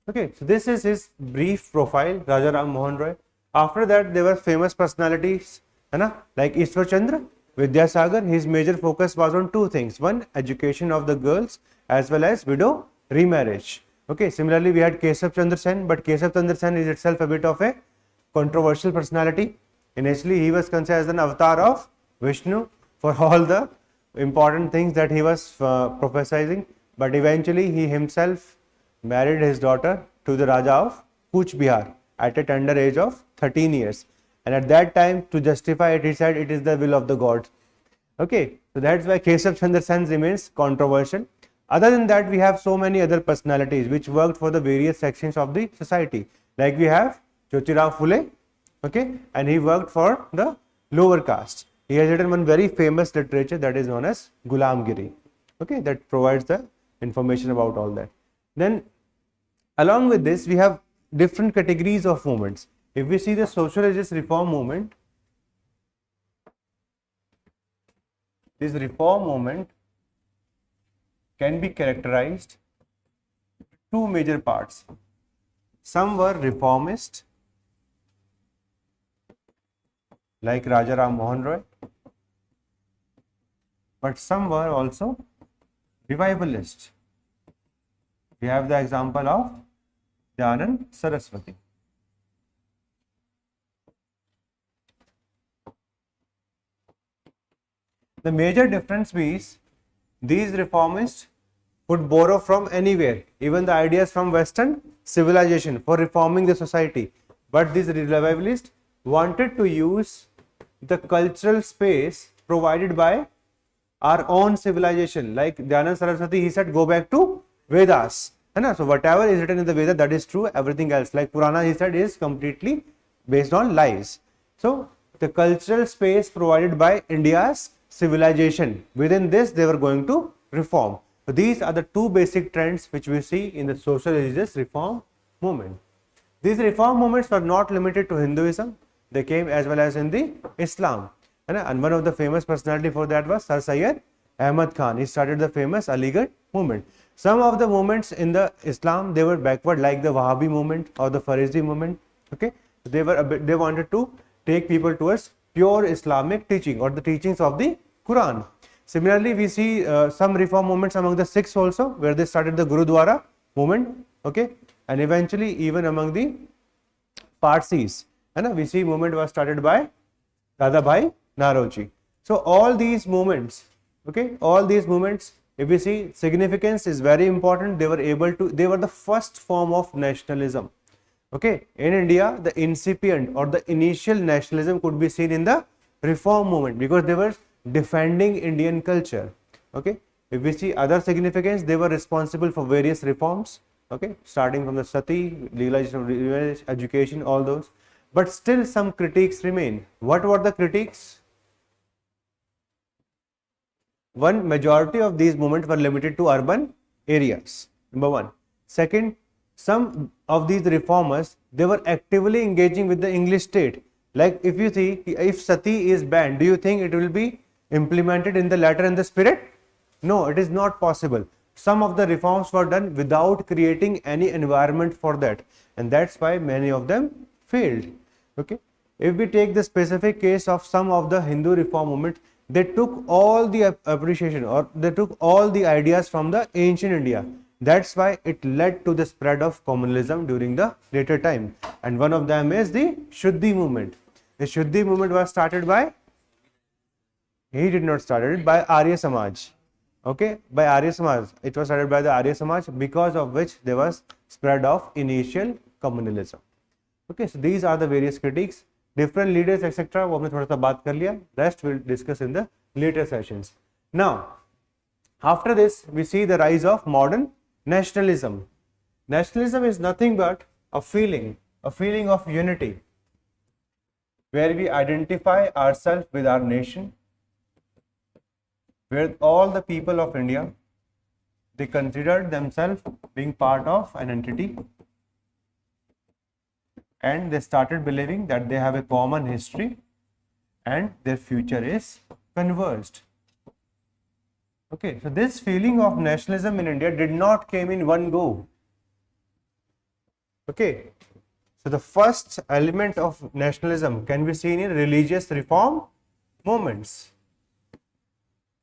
Okay, so this is his brief profile, Raja Rammohan Roy. After that, there were famous personalities, like Ishwar Chandra Vidyasagar. His major focus was on two things: one, education of the girls, as well as widow remarriage. Okay, similarly, we had Keshav Chandra Sen, but Keshav Chandra Sen is itself a bit of a controversial personality. Initially, he was considered as an avatar of Vishnu for all the important things that he was prophesizing, but eventually he himself married his daughter to the Raja of Kuch Bihar at a tender age of 13 years. And at that time, to justify it, he said it is the will of the God. Okay, so that's why Keshav Chandra Sen remains controversial. Other than that, we have so many other personalities which worked for the various sections of the society. Like we have Jyotirao Phule, okay, and he worked for the lower caste. He has written one very famous literature that is known as Gulamgiri. Okay, that provides the information about all that. Then, along with this, we have different categories of movements. If we see the social justice reform movement, this reform movement can be characterized two major parts. Some were reformist, like Raja Rammohan Roy, but some were also revivalist, We have the example of Dayanand Saraswati. The major difference is these reformists would borrow from anywhere, even the ideas from Western civilization for reforming the society. But these revivalists wanted to use the cultural space provided by our own civilization. Like Dayanand Saraswati, he said, go back to Vedas. So whatever is written in the Vedas, that is true. Everything else, like Purana, he said, is completely based on lies. So the cultural space provided by India's civilization, within this they were going to reform. So these are the two basic trends which we see in the social religious reform movement. These reform movements were not limited to Hinduism, they came as well as in the Islam. And one of the famous personality for that was Sir Syed Ahmad Khan. He started the famous Aligarh movement. Some of the movements in the Islam, they were backward, like the Wahhabi movement or the Farisi movement. Okay, they wanted to take people towards pure Islamic teaching or the teachings of the Quran. Similarly, we see some reform movements among the Sikhs also, where they started the Gurudwara movement. Okay, and eventually even among the Parsis, and we see movement was started by Dadabhai Naroji. So all these movements, okay, all these movements, if we see, significance is very important. They were the first form of nationalism. Okay, in India, the incipient or the initial nationalism could be seen in the reform movement, because they were defending Indian culture. Okay, if we see other significance, they were responsible for various reforms. Okay, starting from the sati, legalization of marriage, education, all those. But still some critiques remain. What were the critiques? One, majority of these movements were limited to urban areas, number one. Second, some of these reformers, they were actively engaging with the English state. Like if you see, if sati is banned, do you think it will be implemented in the letter and the spirit? No, it is not possible. Some of the reforms were done without creating any environment for that, and that's why many of them failed. Okay, if we take the specific case of some of the Hindu reform movement, they took all the appreciation, or they took all the ideas from the ancient India. That's why it led to the spread of communalism during the later time. And one of them is the Shuddhi movement. The Shuddhi movement was started by, he did not start it, by Arya Samaj. Okay, by Arya Samaj. It was started by the Arya Samaj, because of which there was spread of initial communalism. Okay, so these are the various critiques, different leaders, etc. वो हमने थोड़ा सा बात कर लिया. Rest we'll discuss in the later sessions. Now, after this, we see the rise of modern nationalism. Nationalism is nothing but a feeling of unity, where we identify ourselves with our nation, where all the people of India, they considered themselves being part of an entity, and they started believing that they have a common history and their future is converged. Okay, so this feeling of nationalism in India did not came in one go. Okay, so the first element of nationalism can be seen in religious reform movements,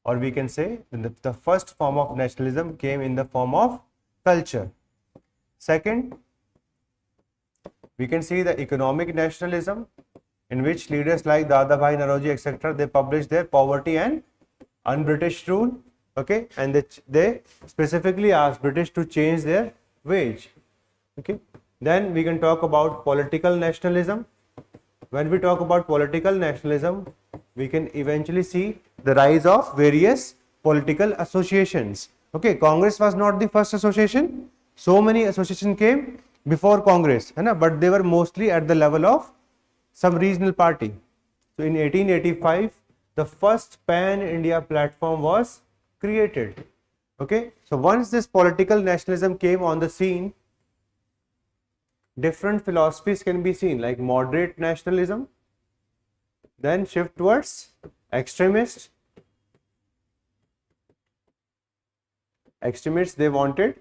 or we can say the first form of nationalism came in the form of culture. Second, we can see the economic nationalism, in which leaders like Dadabhai Naroji, etc., they published their poverty and un-British rule. Okay, and they specifically asked British to change their wage. Okay, then we can talk about political nationalism. When we talk about political nationalism, we can eventually see the rise of various political associations. Okay, Congress was not the first association. So many associations came before Congress, but they were mostly at the level of some regional party. So in 1885, the first pan-India platform was created. Okay, so once this political nationalism came on the scene, different philosophies can be seen, like moderate nationalism, then shift towards extremists. Extremists, they wanted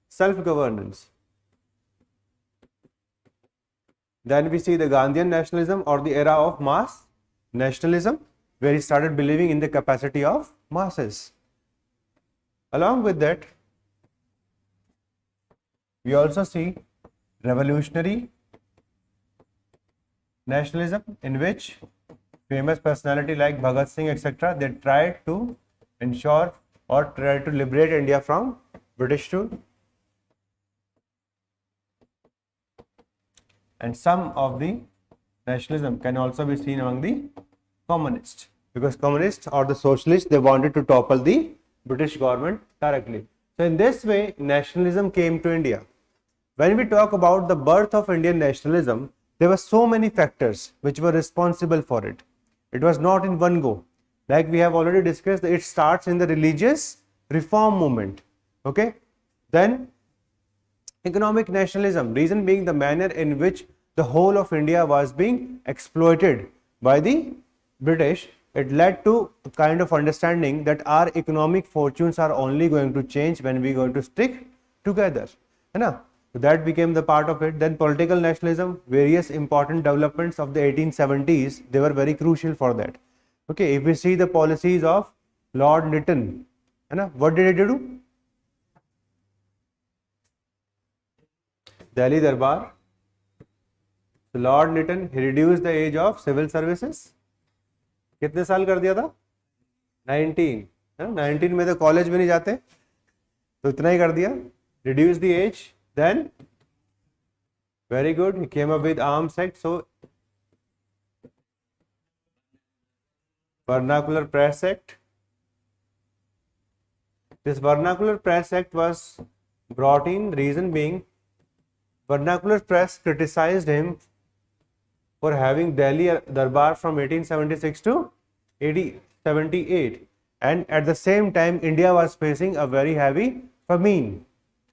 self-governance. Then we see the Gandhian nationalism, or the era of mass nationalism, where he started believing in the capacity of masses. Along with that, We also see revolutionary nationalism, in which famous personality like Bhagat Singh, etc., they tried to ensure or tried to liberate India from British rule. And some of the nationalism can also be seen among the communists, because communists or the socialists, they wanted to topple the British government directly. So in this way, nationalism came to India. When we talk about the birth of Indian nationalism, there were so many factors which were responsible for it. It was not in one go. Like we have already discussed, it starts in the religious reform movement. Okay. Then economic nationalism, reason being the manner in which the whole of India was being exploited by the British. It led to a kind of understanding that our economic fortunes are only going to change when we are going to stick together. So that became the part of it. Then political nationalism, various important developments of the 1870s, they were very crucial for that. Okay, if we see the policies of Lord Lytton, what did he do? Delhi Darbar. So Lord Lytton, he reduced the age of civil services. कितने साल कर दिया था? 19. 19 में तो college में नहीं जाते, तो इतना ही कर दिया. Reduce the age. Then very good, he came up with Arms Act. So Vernacular Press Act. This Vernacular Press Act was brought in, reason being vernacular press criticized him for having Delhi Darbar from 1876 to 1878, and at the same time India was facing a very heavy famine.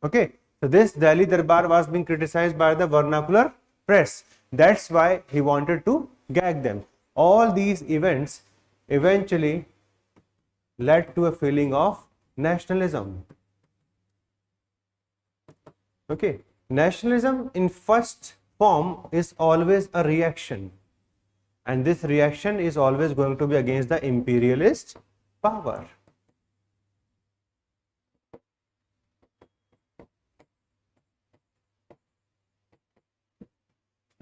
Okay, so this Delhi Darbar was being criticized by the vernacular press. That's why he wanted to gag them. All these events eventually led to a feeling of nationalism. Okay, nationalism in first form is always a reaction, and this reaction is always going to be against the imperialist power.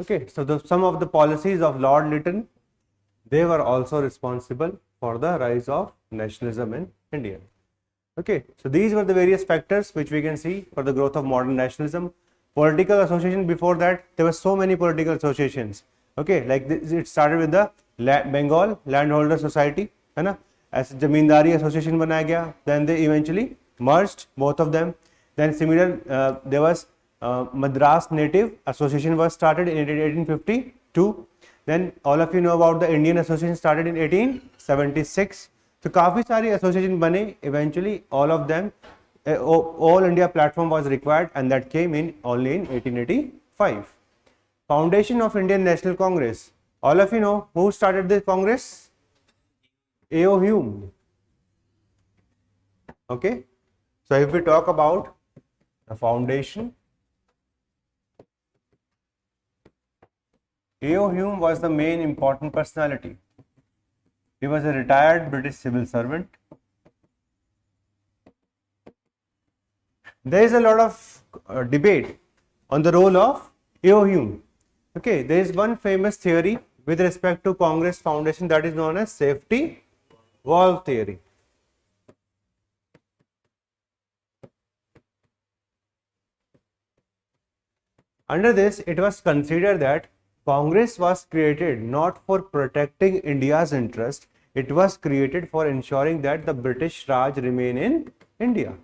Okay, so some of the policies of Lord Lytton, they were also responsible for the rise of nationalism in India. Okay, so these were the various factors which we can see for the growth of modern nationalism. Political association, before that there were so many political associations. Okay, like this, it started with the Bengal Landholder Society, है ना, as Jamindari Association बनाया गया. Then they eventually merged both of them. Then similar there was Madras Native Association was started in 1852. Then all of you know about the Indian Association started in 1876. So काफी सारी association बने. Eventually all of them, all India platform was required, and that came in only in 1885. Foundation of Indian National Congress. All of you know who started this Congress? A.O. Hume. Okay, so if we talk about the foundation, A.O. Hume was the main important personality. He was a retired British civil servant. There is a lot of debate on the role of A.O. Hume. Okay, there is one famous theory with respect to Congress foundation, that is known as safety valve theory. Under this, it was considered that Congress was created not for protecting India's interest, it was created for ensuring that the British Raj remain in India.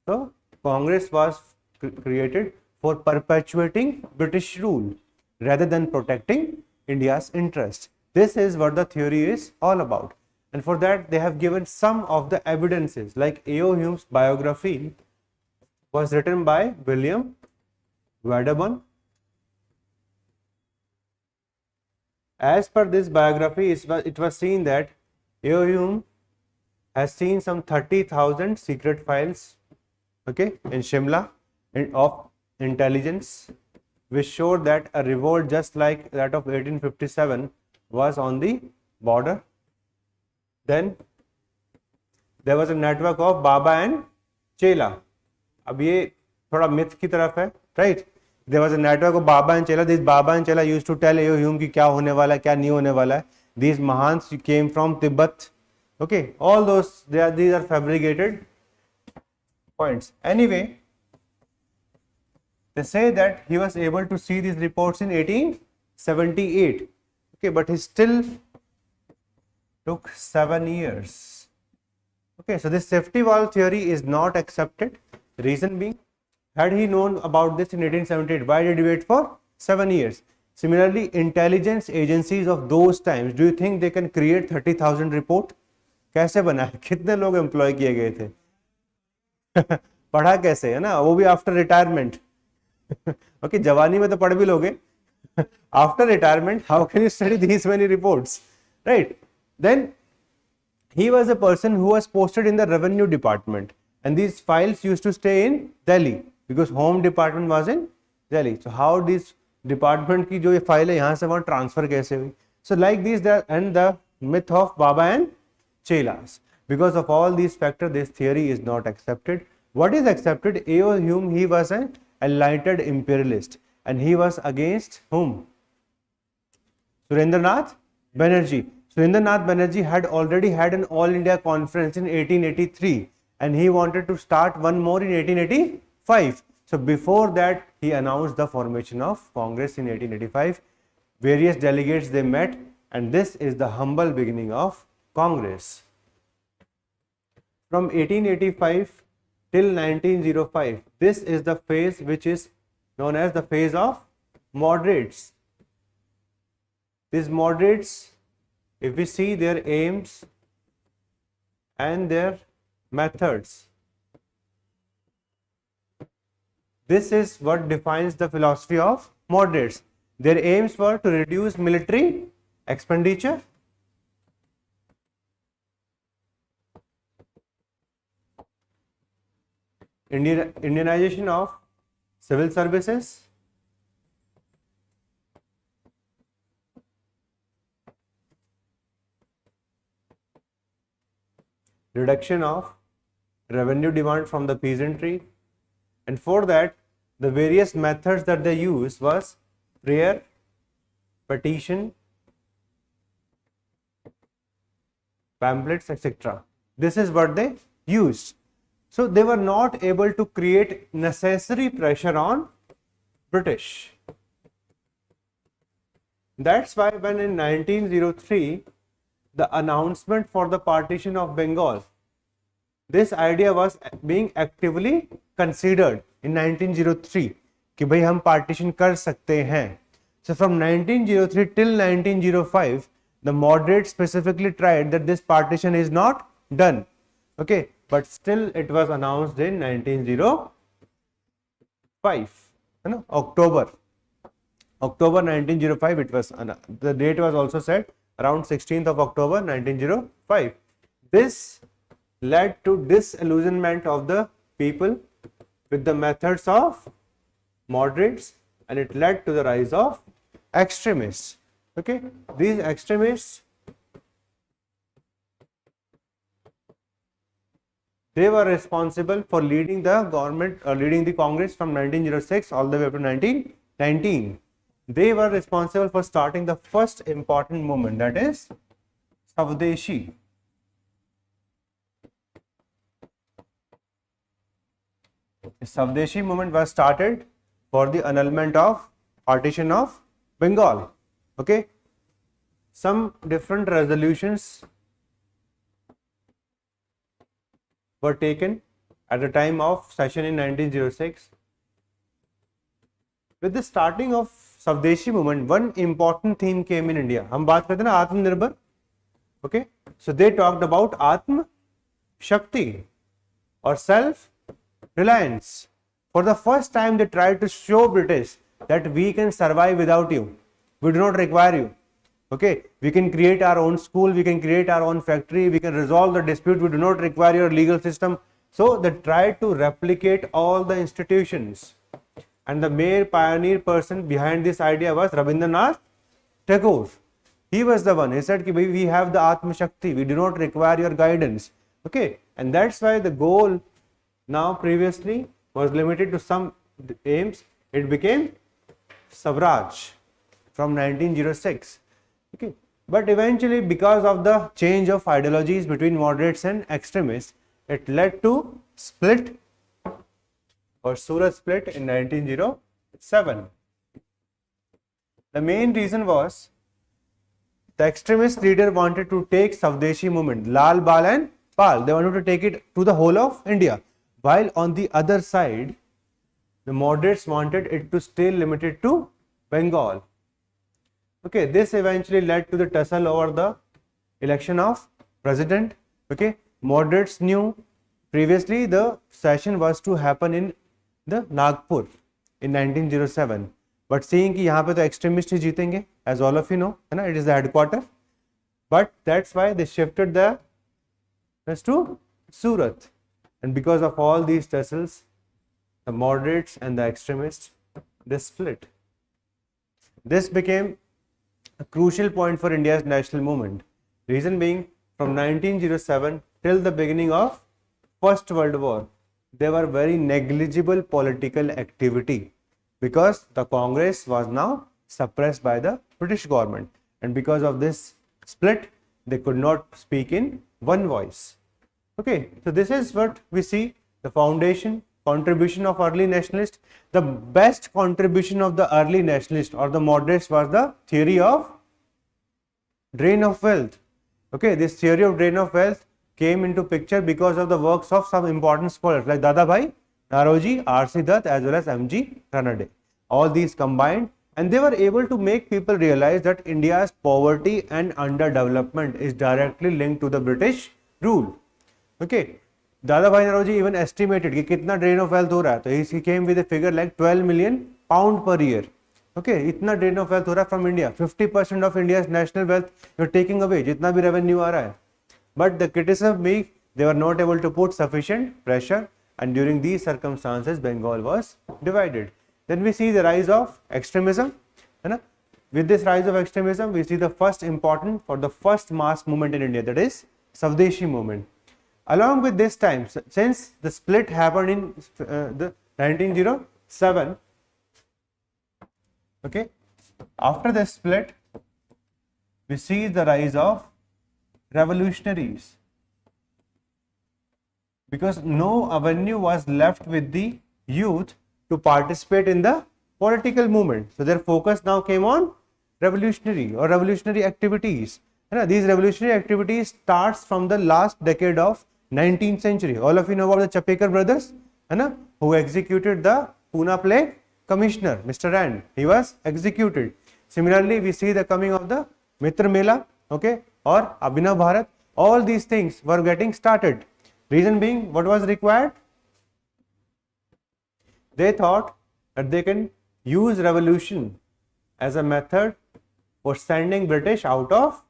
So, Congress was created for perpetuating British rule rather than protecting India's interest. This is what the theory is all about. And for that, they have given some of the evidences, like A.O. Hume's biography was written by William Wedderburn. As per this biography, it was seen that A.O. Hume has seen some 30,000 secret files, okay, in Shimla of intelligence, which showed that a revolt just like that of 1857 was on the border. Then there was a network of Baba and Chela. अब ये थोड़ा myth की तरफ है, right. There was a network of Baba and chela. This baba and chela used to tell ह्यूम कि क्या होने वाला है, क्या नहीं होने वाला है. These Mahans came from Tibet. Okay, all those these are fabricated points. Anyway, they say that he was able to see these reports in 1878. Okay, but he still took 7 years. Okay, so this safety valve theory is not accepted. Reason being, had he known about this in 1878, why did he wait for 7 years? Similarly, intelligence agencies of those times, do you think they can create 30,000 report? कैसे बना है, कितने लोग employ किए गए थे? पढ़ा कैसे, है ना, वो भी आफ्टर रिटायरमेंट. ओके, जवानी में तो पढ़ भी लोगे. After retirement how can you study these many reports, right? Then he was a person who was posted in the revenue department, and these files used to stay in Delhi because home department was in Delhi. So how this department की जो ये file है यहाँ से वहाँ transfer कैसे हुई? So like this and the myth of Baba and चेलास. Because of all this factor this theory is not accepted. What is accepted? A.O. Hume, he was an enlightened imperialist and he was against whom? Surendranath Banerjee. Surendranath Banerjee had already had an all India conference in 1883 and he wanted to start one more in 1885. So before that, he announced the formation of Congress in 1885. Various delegates they met, and this is the humble beginning of Congress. From 1885 till 1905, this is the phase which is known as the phase of moderates. These moderates, if we see their aims and their methods, this is what defines the philosophy of moderates. Their aims were to reduce military expenditure, Indianization of civil services, reduction of revenue demand from the peasantry, and for that the various methods that they used was prayer, petition, pamphlets, etc. This is what they used. So they were not able to create necessary pressure on British. That's why when in 1903 the announcement for the partition of Bengal, this idea was being actively considered in 1903 कि भाई हम partition कर सकते हैं. So from 1903 till 1905 the moderates specifically tried that this partition is not done. Okay, but still it was announced in 1905, you know, October 1905 it was, the date was also set around 16th of October 1905. This led to disillusionment of the people with the methods of moderates, and it led to the rise of extremists. Okay, these extremists, they were responsible for leading the government, leading the Congress from 1906 all the way up to 1919. They were responsible for starting the first important movement, that is Swadeshi. The Swadeshi movement was started for the annulment of partition of Bengal. Okay, some different resolutions were taken at the time of session in 1906. With the starting of Swadeshi movement, one important theme came in India. हम बात करते हैं ना आत्मनिर्भर. Okay, so they talked about Atma Shakti or self-reliance. For the first time, they tried to show British that we can survive without you. We do not require you. Okay, we can create our own school, we can create our own factory, we can resolve the dispute, we do not require your legal system. So they tried to replicate all the institutions. And the main pioneer person behind this idea was Rabindranath Tagore. He was the one. He said, we have the Atma Shakti, we do not require your guidance. Okay, and that's why the goal now previously was limited to some aims, it became Swaraj from 1906. Okay, but eventually, because of the change of ideologies between moderates and extremists, it led to split or Surat split in 1907. The main reason was the extremist leader wanted to take Swadeshi movement, Lal, Bal and Pal. They wanted to take it to the whole of India. While on the other side, the moderates wanted it to stay limited to Bengal. Okay, this eventually led to the tussle over the election of president. Okay, moderates knew previously the session was to happen in the Nagpur in 1907. But seeing कि यहाँ पे तो extremists ही जीतेंगे, as all of you know, है ना, it is the headquarter. But that's why they shifted the rest to Surat. And because of all these tussles, the moderates and the extremists, they split. This became a crucial point for India's national movement. Reason being, from 1907 till the beginning of First World War, there were very negligible political activity because the Congress was now suppressed by the British government, and because of this split, they could not speak in one voice. Okay, so this is what we see, the foundation, contribution of early nationalists. The best contribution of the early nationalists or the moderates was the theory of drain of wealth. Okay, this theory of drain of wealth came into picture because of the works of some important scholars like Dadabhai Naroji, R.C. Dutt as well as M.G. Ranade. All these combined, and they were able to make people realize that India's poverty and underdevelopment is directly linked to the British rule. Okay, Dadabhai Naroji even estimated कि कितना drain of wealth हो रहा है, तो he came with a figure like 12 million pound per year. Okay, इतना drain of wealth हो रहा है from India, 50% of India's national wealth you're taking away, जितना भी revenue आ रहा है. But the criticism being they were not able to put sufficient pressure, and during these circumstances Bengal was divided. Then we see the rise of extremism. With this rise of extremism, we see the first important for the first mass movement in India, that is Swadeshi movement. Along with this time, since the split happened in the 1907, okay, after the split, we see the rise of revolutionaries, because no avenue was left with the youth to participate in the political movement. So their focus now came on revolutionary activities. These revolutionary activities starts from the last decade of 19th century. All of you know about the Chapekar brothers, who executed the Pune Plague Commissioner, Mr. Rand. He was executed. Similarly, we see the coming of the Mitra Mela, okay, or Abhinav Bharat. All these things were getting started. Reason being, what was required? They thought that they can use revolution as a method for sending British out of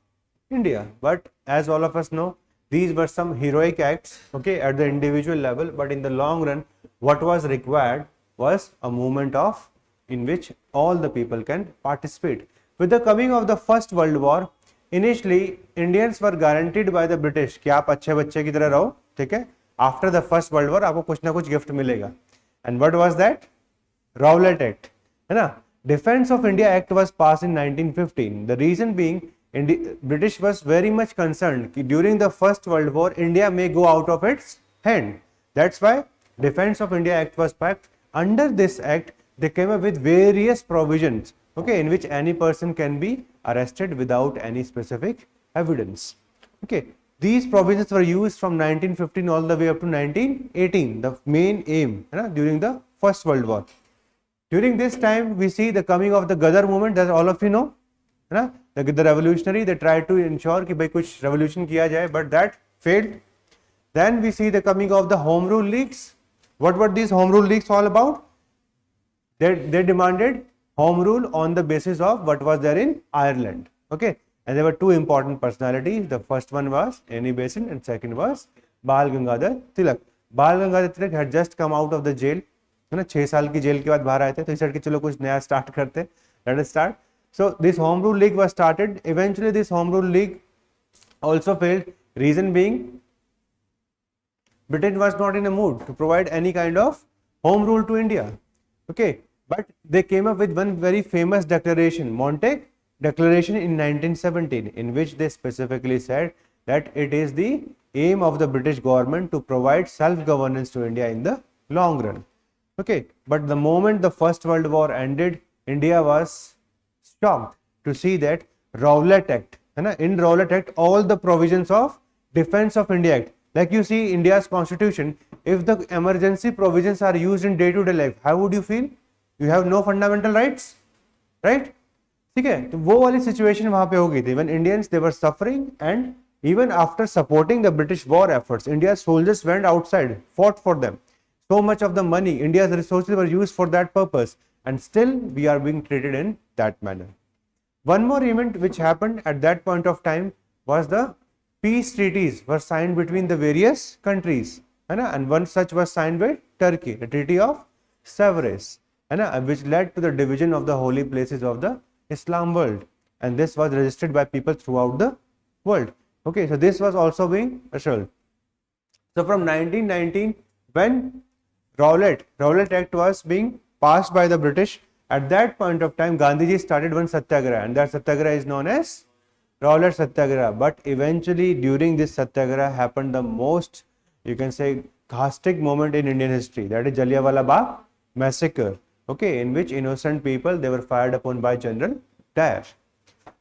India. But as all of us know, these were some heroic acts, okay, at the individual level, but in the long run, what was required was a movement in which all the people can participate. With the coming of the First World War, initially Indians were guaranteed by the British कि आप अच्छे बच्चे की तरह रहो, ठीक है? After the First World War, आपको कुछ ना कुछ gift मिलेगा. And what was that? Rowlatt Act, है ना? Defense of India Act was passed in 1915. The reason being, British was very much concerned that during the First World War, India may go out of its hand. That's why Defense of India Act was passed. Under this act, they came up with various provisions, okay, in which any person can be arrested without any specific evidence. Okay, these provisions were used from 1915 all the way up to 1918. The main aim, during the First World War. During this time, we see the coming of the Gadar movement, that all of you know. The revolutionary, they tried to ensure कि भाई कुछ revolution किया जाए, but that failed. Then we see the coming of the Home Rule Leagues. What were these Home Rule Leagues all about? They demanded Home Rule on the basis of what was there in Ireland. Okay, and there were two important personalities. The first one was Annie Besant, and second was Bal Gangadhar Tilak. Bal Gangadhar Tilak had just come out of the jail. 6 साल की jail के बाद बाहर आए थे, तो इस के चलो कुछ नया स्टार्ट करते. Let us start. So this Home Rule League was started. Eventually this Home Rule League also failed. Reason being, Britain was not in a mood to provide any kind of home rule to India. Okay, but they came up with one very famous declaration, Montague Declaration in 1917, in which they specifically said that it is the aim of the British government to provide self-governance to India in the long run. Okay, but the moment the First World War ended, India was shocked to see that Rowlatt Act, in Rowlatt Act, all the provisions of Defense of India Act, like you see India's constitution, if the emergency provisions are used in day-to-day life, how would you feel? You have no fundamental rights, right? ठीक है, तो वो वाली situation वहां पे हो गई थी when Indians they were suffering, and even after supporting the British war efforts, India's soldiers went outside, fought for them. So much of the money, India's resources were used for that purpose, and still we are being treated in that manner. One more event which happened at that point of time was the peace treaties were signed between the various countries, and one such was signed with Turkey, the Treaty of Sevres, which led to the division of the holy places of the Islam world, and this was resisted by people throughout the world. Okay, so this was also being assured. So from 1919, when Rowlatt Act was being passed by the British, at that point of time Gandhiji started one satyagraha, and that satyagraha is known as Rowlatt Satyagraha. But eventually during this satyagraha happened the most, you can say, caustic moment in Indian history, that is Jallianwala Bagh massacre, okay, in which innocent people, they were fired upon by General Dyer.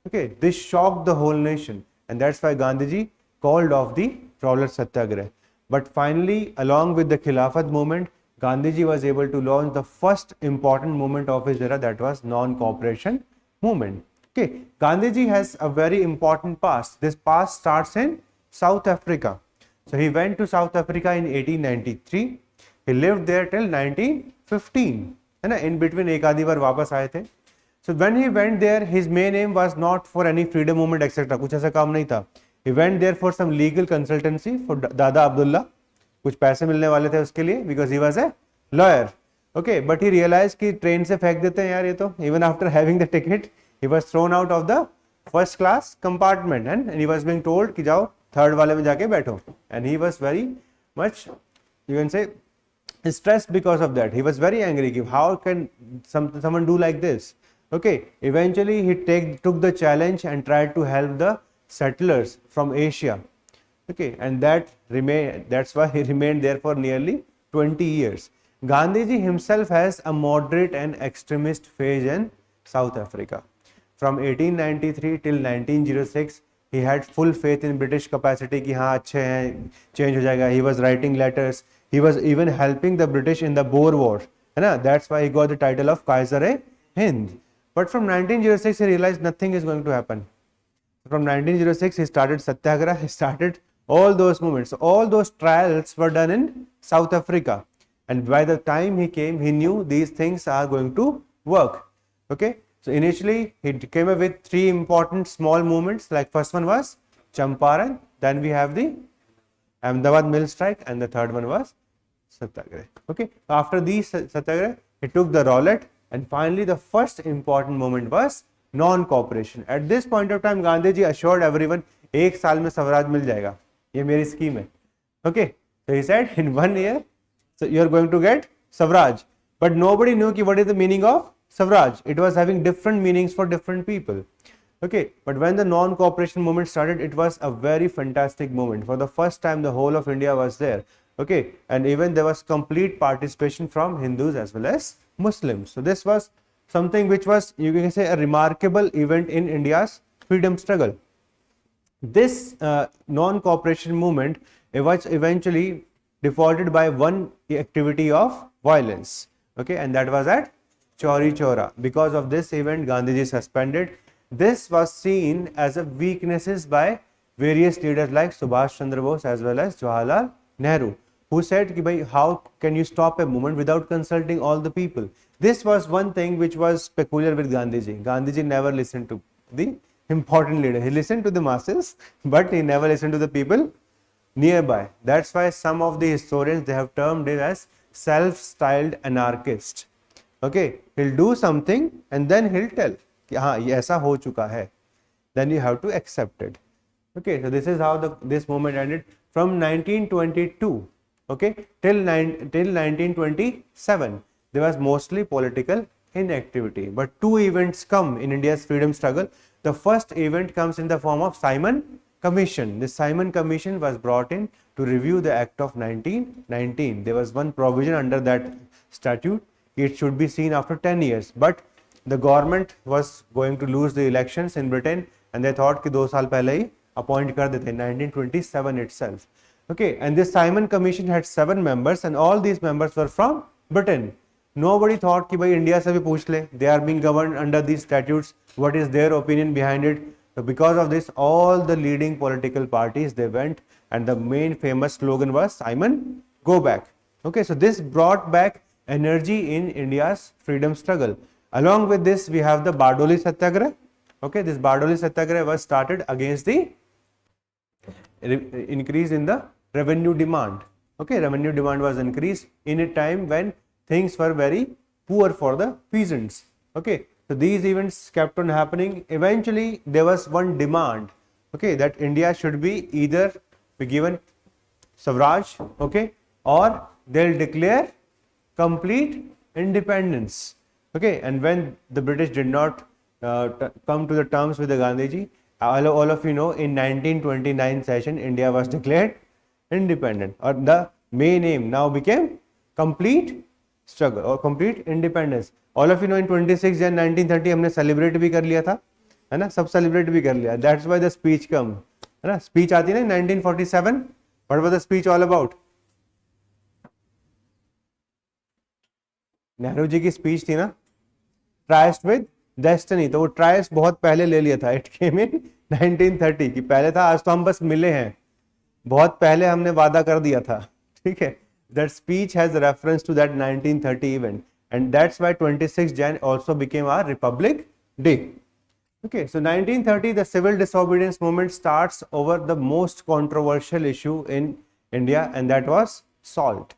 Okay, this shocked the whole nation, and that's why Gandhiji called off the Rowlatt Satyagraha. But finally, along with the Khilafat movement, Gandhiji was able to launch the first important movement of his era, that was non-cooperation movement. Okay, Gandhiji has a very important past. This past starts in South Africa. So he went to South Africa in 1893. He lived there till 1915. In between एक आधी बार वापस आए थे. So when he went there, his main aim was not for any freedom movement etc. कुछ ऐसा काम नहीं था. He went there for some legal consultancy for दादा अब्दुल्ला. कुछ पैसे मिलने वाले थे उसके लिए, because he was a lawyer. Okay, but he realized कि ट्रेन से फेंक देते हैं यार ये तो. Even after having the ticket, he was thrown out of the first class compartment, and he was being told कि जाओ थर्ड वाले में जाके बैठो. And he was very much, you can say, stressed because of that. He was very angry. How can someone do like this? Okay, eventually he took the challenge and tried to help the settlers from Asia. Okay, and that's why he remained there for nearly 20 years. Gandhiji himself has a moderate and extremist phase in South Africa. From 1893 till 1906, he had full faith in British capacity कि हाँ अच्छे हैं, change हो जाएगा. He was writing letters. He was even helping the British in the Boer War. That's why he got the title of Kaiser-e-Hind. But from 1906, he realized nothing is going to happen. From 1906, he started Satyagraha. He started all those movements. So all those trials were done in South Africa. And by the time he came, he knew these things are going to work. Okay. So initially, he came up with three important small movements. Like first one was Champaran. Then we have the Ahmedabad mill strike, and the third one was Satyagraha. Okay. After these Satyagraha, he took the Rowlatt, and finally the first important moment was non-cooperation. At this point of time, Gandhiji assured everyone, एक साल में स्वराज मिल जाएगा, ये मेरी scheme है. Okay. So he said, in 1 year, so you are going to get Swaraj. But nobody knew what is the meaning of Swaraj. It was having different meanings for different people. Okay, but when the non-cooperation movement started, it was a very fantastic moment. For the first time, the whole of India was there. Okay, and even there was complete participation from Hindus as well as Muslims. So this was something which was, you can say, a remarkable event in India's freedom struggle. This non-cooperation movement was eventually defaulted by one activity of violence. Okay, and that was at Chauri Chaura. Because of this event, Gandhiji suspended. This was seen as a weaknesses by various leaders like Subhash Chandra Bose as well as Jawaharlal Nehru, who said, how can you stop a movement without consulting all the people? This was one thing which was peculiar with Gandhiji. Gandhiji never listened to the important leader. He listened to the masses, but he never listened to the people nearby. That's why some of the historians, they have termed it as self-styled anarchist. Okay, he'll do something and then he'll tell कि हाँ ये ऐसा हो चुका है. Then you have to accept it. Okay, so this is how this movement ended. From 1922 Okay, till 1927 there was mostly political inactivity. But two events come in India's freedom struggle. The first event comes in the form of Simon Commission. The Simon Commission was brought in to review the Act of 1919. There was one provision under that statute. It should be seen after 10 years. But the government was going to lose the elections in Britain, and they thought कि 2 साल पहले ही appoint कर देते, 1927 itself. Okay, and this Simon Commission had 7 members, and all these members were from Britain. Nobody thought कि भाई India से भी पूछ ले. They are being governed under these statutes. What is their opinion behind it? So because of this, all the leading political parties, they went, and the main famous slogan was Simon, go back. Okay, so this brought back energy in India's freedom struggle. Along with this, we have the Bardoli Satyagraha. Okay, this Bardoli Satyagraha was started against the increase in the revenue demand. Okay, revenue demand was increased in a time when things were very poor for the peasants. Okay, so these events kept on happening. Eventually, there was one demand, okay, that India should be either be given Swaraj, okay, or they'll declare complete independence. Okay, and when the British did not come to the terms with the Gandhiji, all of you know, in 1929 session, India was declared independent, or the main aim now became complete struggle or complete independence. All of you know, in 26 Jan 1930 हमने celebrate भी कर लिया था, है ना, सब celebrate भी कर लिया. That's why the speech come, है ना, speech आती है ना 1947. What was the speech all about? Nehru ji की स्पीच थी ना, ट्राइस्ट विद डेस्टिनी. तो वो ट्राइस्ट बहुत पहले ले लिया था. इट केम इन 1930 कि पहले था, आज तो हम बस मिले हैं, बहुत पहले हमने वादा कर दिया था. ठीक है. That speech has reference to that 1930 event, and that's why 26 Jan also became our Republic Day. Okay, so 1930, the civil disobedience movement starts over the most controversial issue in India, and that was salt.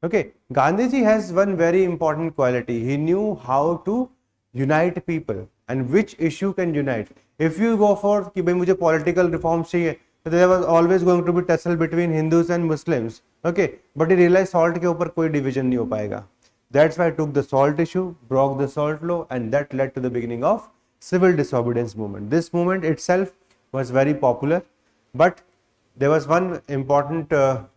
Okay, Gandhiji has one very important quality. He knew how to unite people and which issue can unite. If you go for कि भाई मुझे political reforms चाहिए, so there was always going to be tussle between Hindus and Muslims. Okay, but he realized salt के ऊपर कोई division नहीं हो पाएगा. That's why I took the salt issue, broke the salt law, and that led to the beginning of civil disobedience movement. This movement itself was very popular, but there was one important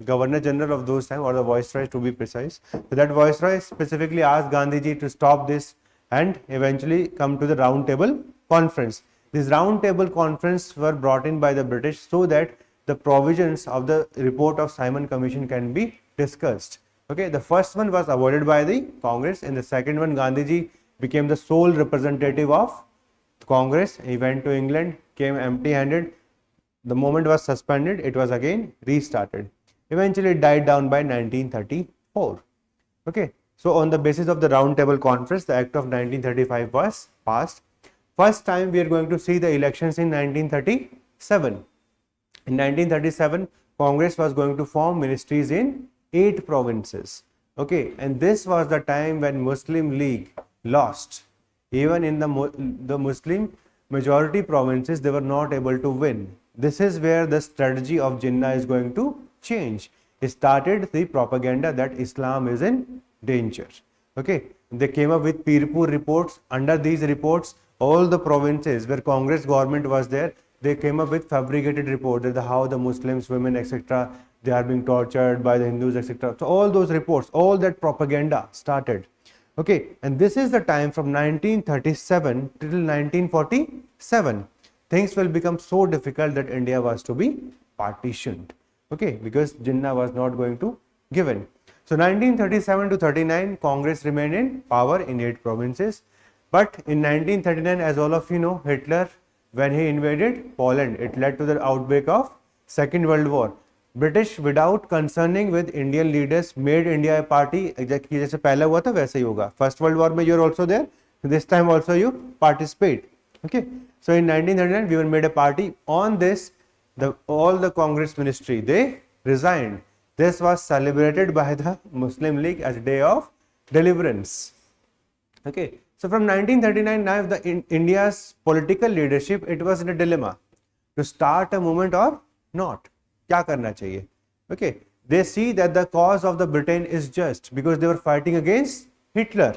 Governor General of those time, or the Viceroy to be precise. So that Viceroy specifically asked Gandhiji to stop this and eventually come to the Round Table Conference. These Round Table Conference were brought in by the British so that the provisions of the report of Simon Commission can be discussed. Okay, the first one was avoided by the Congress, and the second one, Gandhiji became the sole representative of Congress. He went to England, came empty-handed. The moment was suspended, it was again restarted. Eventually, it died down by 1934. Okay, so on the basis of the Round Table Conference, the Act of 1935 was passed. First time we are going to see the elections in 1937. In 1937, Congress was going to form ministries in 8 provinces. Okay, and this was the time when Muslim League lost. Even in the Muslim majority provinces, they were not able to win. This is where the strategy of Jinnah is going to change. It started the propaganda that Islam is in danger. Okay, they came up with Pirpur reports. Under these reports, all the provinces where Congress government was there, they came up with fabricated reports that how the Muslims, women, etc., they are being tortured by the Hindus, etc. So all those reports, all that propaganda started. Okay, and this is the time from 1937 till 1947. Things will become so difficult that India was to be partitioned. Okay, because Jinnah was not going to give in. So 1937 to 39, Congress remained in power in 8 provinces. But in 1939, as all of you know, Hitler, when he invaded Poland, it led to the outbreak of Second World War. British, without concerning with Indian leaders, made India a party. जैसे पहले हुआ था वैसे ही होगा. First World War में you are also there. This time also you participate. Okay. So in 1939 we were made a party. On this, all the Congress ministry, they resigned. This was celebrated by the Muslim League as a day of deliverance. Okay. So from 1939 now, India's political leadership, it was in a dilemma to start a movement or not. क्या करना चाहिए? Okay, they see that the cause of the Britain is just because they were fighting against Hitler.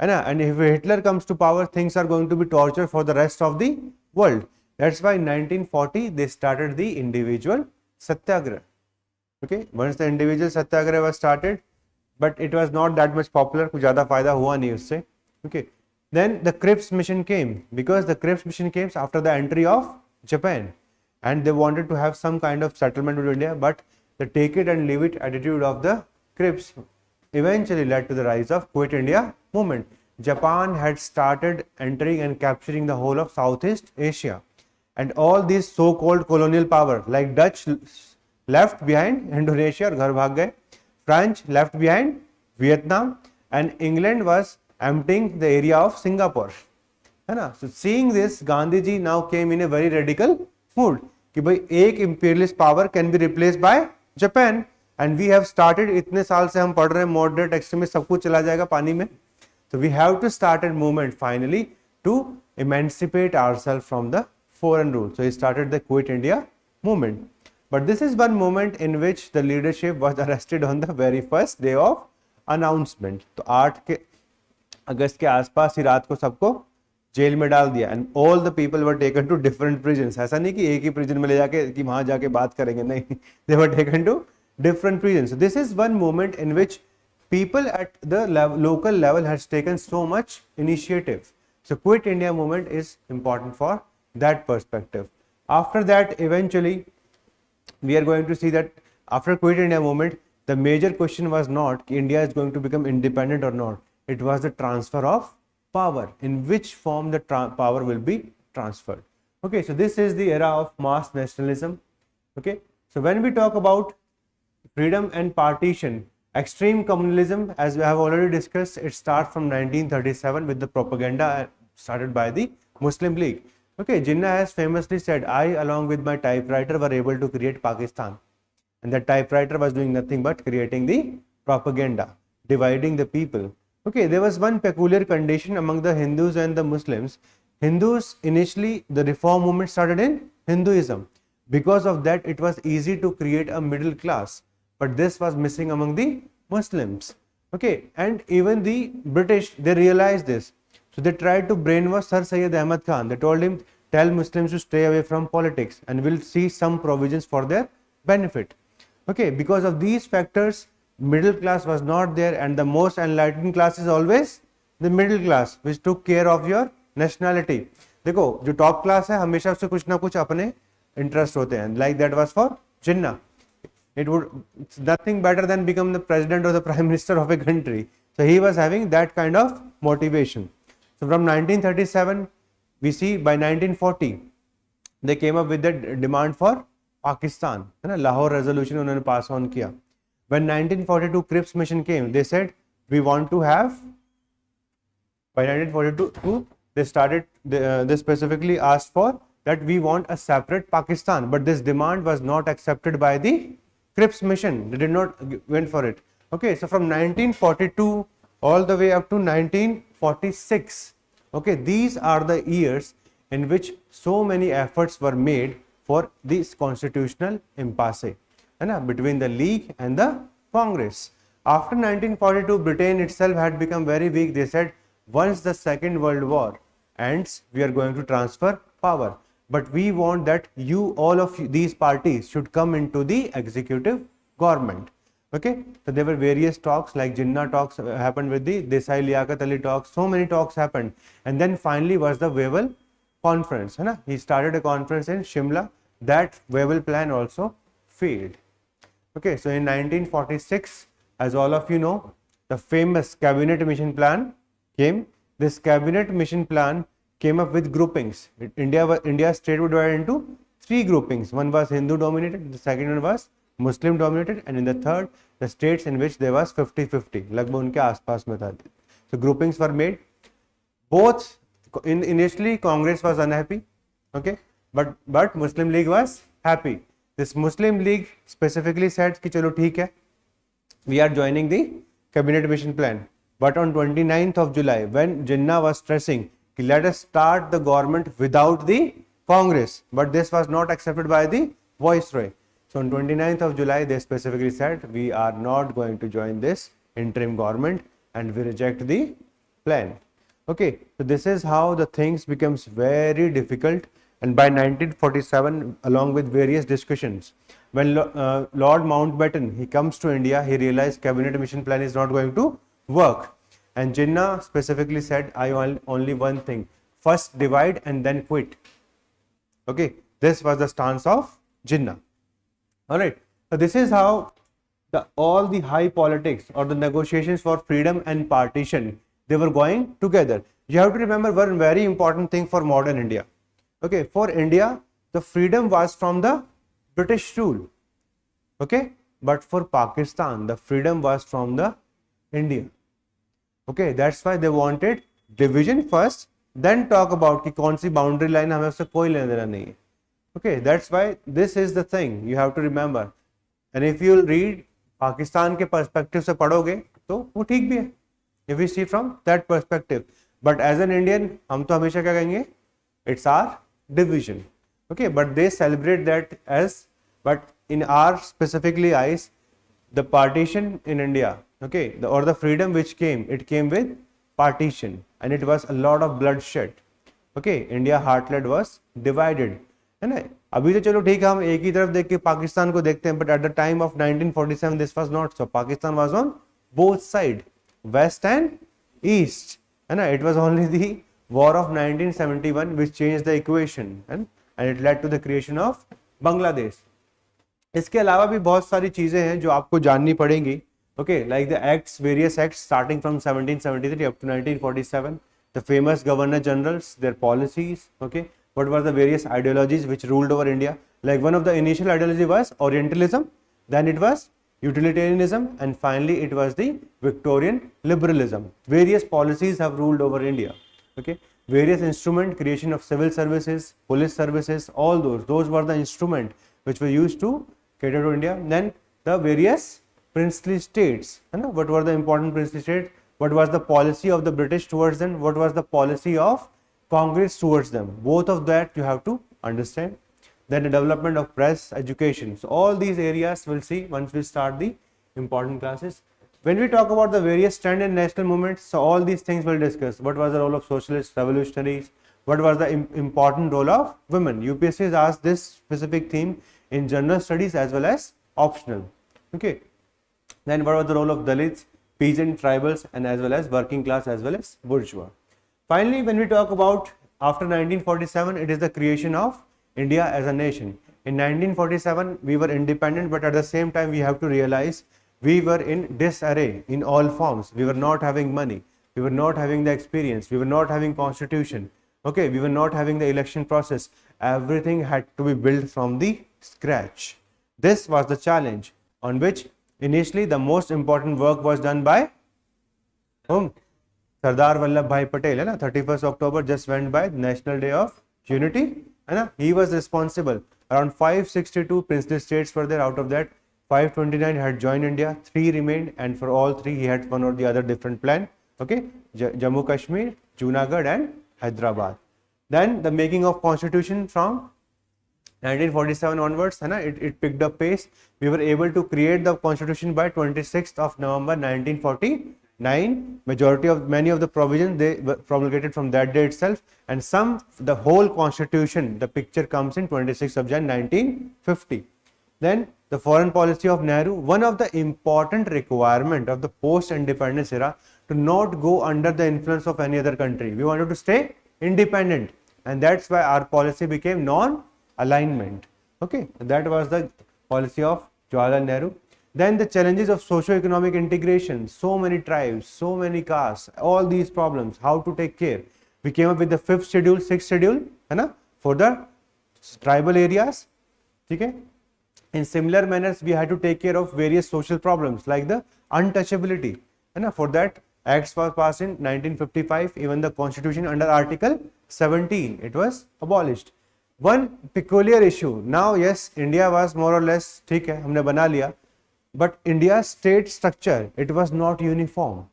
And if Hitler comes to power, things are going to be torture for the rest of the world. That's why in 1940 they started the individual satyagraha. Okay, once the individual satyagraha was started, but it was not that much popular, कुछ ज़्यादा फायदा हुआ नहीं उससे. Okay, then the Cripps mission came, because the Cripps mission came after the entry of Japan, and they wanted to have some kind of settlement with India, but the take it and leave it attitude of the Cripps eventually led to the rise of Quit India movement. Japan had started entering and capturing the whole of Southeast Asia, and all these so-called colonial power like Dutch left behind Indonesia और घर भाग गए, French left behind Vietnam, and England was emptying the area of Singapore, है ना. So seeing this, Gandhi ji now came in a very radical mood कि भाई एक imperialist power can be replaced by Japan, and we have started, इतने साल से हम पढ़ रहे हैं moderate extremist सब कुछ चला जाएगा पानी में. So we have to start a movement finally to emancipate ourselves from the foreign rule. So he started the Quit India movement. But this is one moment in which the leadership was arrested on the very first day of announcement. तो 8 अगस्त के आसपास ही रात को सबको jail में डाल दिया, and all the people were taken to different prisons. ऐसा नहीं कि एक ही prison में ले जाके कि वहाँ जाके बात करेंगे, नहीं. They were taken to different prisons. So this is one moment in which people at the local level has taken so much initiative. So Quit India movement is important for that perspective. After that, eventually we are going to see that after Quit India movement, the major question was not India is going to become independent or not. It was the transfer of power, in which form the power will be transferred. Okay, so this is the era of mass nationalism. Okay, so when we talk about freedom and partition, extreme communalism, as we have already discussed, it starts from 1937 with the propaganda started by the Muslim League. Okay, Jinnah has famously said, I along with my typewriter were able to create Pakistan, and the typewriter was doing nothing but creating the propaganda, dividing the people. Okay, there was one peculiar condition among the Hindus and the Muslims. Hindus, initially the reform movement started in Hinduism. Because of that, it was easy to create a middle class, but this was missing among the Muslims. Okay, and even the British, they realized this. So they tried to brainwash Sir Syed Ahmad Khan. They told him, tell Muslims to stay away from politics and we'll see some provisions for their benefit. Okay, because of these factors, middle class was not there, and the most enlightened class is always the middle class, which took care of your nationality. देखो जो top class है हमेशा उससे कुछ ना कुछ अपने interest होते हैं. Like that was for Jinnah. It's nothing better than become the president or the prime minister of a country. So he was having that kind of motivation. So from 1937, we see by 1940, they came up with the demand for Pakistan. है ना, Lahore resolution उन्होंने pass on किया. When 1942 Cripps mission came, they said we want to have. By 1942, they started. They specifically asked for that we want a separate Pakistan, but this demand was not accepted by the Cripps mission. They did not went for it. Okay, so from 1942 all the way up to 1946. Okay, these are the years in which so many efforts were made for this constitutional impasse, between the League and the Congress. After 1942, Britain itself had become very weak. They said, once the Second World War ends, we are going to transfer power. But we want that all of these parties should come into the executive government. Okay, so there were various talks, like Jinnah talks happened with the Desai Liaquat Ali talks. So many talks happened, and then finally was the Wavell conference. He started a conference in Shimla. That Wavell plan also failed. Okay, so in 1946, as all of you know, the famous cabinet mission plan came. This cabinet mission plan came up with groupings. India's state would divide into 3 groupings. One was Hindu dominated, the second one was Muslim dominated, and in the third, the states in which there was 50-50. लगभग उनके आसपास में था. So groupings were made. Both initially Congress was unhappy, okay, but Muslim League was happy. This Muslim League specifically said कि चलो ठीक है, we are joining the cabinet mission plan. But on 29th of July, when Jinnah was stressing, let us start the government without the Congress, but this was not accepted by the Viceroy. So on 29th of July, they specifically said, we are not going to join this interim government and we reject the plan. Okay, so this is how the things becomes very difficult. And by 1947, along with various discussions, when Lord Mountbatten, he comes to India, he realized cabinet mission plan is not going to work. And Jinnah specifically said, I want only one thing, first divide and then quit. Okay, this was the stance of Jinnah. Alright, so this is how all the high politics or the negotiations for freedom and partition, they were going together. You have to remember one very important thing for modern India. Okay, for India, the freedom was from the British rule. Okay, but for Pakistan, the freedom was from the India. Okay, that's why they wanted division first, then talk about कि कौन सी boundary line हमें उससे कोई लेना देना नहीं है. Okay, that's why this is the thing you have to remember. And if you read Pakistan के perspective से पढ़ोगे तो वो ठीक भी है. If we see from that perspective, but as an Indian हम तो हमेशा क्या कहेंगे? It's our division. Okay, but they celebrate that as, but in our specifically eyes, the partition in India, okay, or the freedom which came, it came with partition, and it was a lot of bloodshed. Okay, India heartland was divided. है ना? अभी तो चलो ठीक है, हम एक ही तरफ देख के पाकिस्तान को देखते हैं, but at the time of 1947 this was not so. Pakistan was on both sides, west and east, है ना? It was only the war of 1971 which changed the equation, and it led to the creation of Bangladesh. इसके अलावा भी बहुत सारी चीजें हैं जो आपको जाननी पड़ेंगी. Okay, like the acts, various acts starting from 1773 up to 1947, the famous governor generals, their policies. Okay, what were the various ideologies which ruled over India? Like one of the initial ideology was Orientalism, then it was utilitarianism, and finally it was the Victorian liberalism. Various policies have ruled over India. Okay, various instrument, creation of civil services, police services, all those were the instrument which were used to cater to India. Then the various princely states, what were the important princely states? What was the policy of the British towards them? What was the policy of Congress towards them? Both of that you have to understand. Then the development of press, education. So all these areas we'll see once we start the important classes. When we talk about the various stand and national movements, so all these things we'll discuss. What was the role of socialist revolutionaries? What was the important role of women? UPSC has asked this specific theme in general studies as well as optional. Okay. Then what was the role of Dalits, peasant, tribals, and as well as working class as well as bourgeois. Finally, when we talk about after 1947, it is the creation of India as a nation. In 1947, we were independent, but at the same time, we have to realize we were in disarray in all forms. We were not having money. We were not having the experience. We were not having constitution. Okay, we were not having the election process. Everything had to be built from the scratch. This was the challenge on which initially the most important work was done by whom? Sardar Vallabhbhai Patel. 31st October just went by, National Day of Unity. He was responsible. Around 562 princely states were there. Out of that, 529 had joined India, 3 remained, and for all 3 he had one or the other different plan. Okay, Jammu Kashmir, Junagadh and Hyderabad. Then the making of constitution from 1947 onwards, it picked up pace. We were able to create the constitution by 26th of November 1949. Many of the provisions they were promulgated from that day itself, and the whole constitution, the picture comes in 26th of January 1950. Then the foreign policy of Nehru, one of the important requirement of the post-independence era, to not go under the influence of any other country. We wanted to stay independent, and that's why our policy became non-alignment. Okay, that was the policy of Jawaharlal Nehru. Then the challenges of socio-economic integration, so many tribes, so many castes, all these problems, how to take care. We came up with the 5th schedule, 6th schedule, for the tribal areas. Okay. In similar manners, we had to take care of various social problems like the untouchability. For that, acts was passed in 1955. Even the constitution under Article 17, it was abolished. One peculiar issue. Now, yes, India was more or less, ठीक है, हमने बना लिया, but India's state structure, it was not uniform.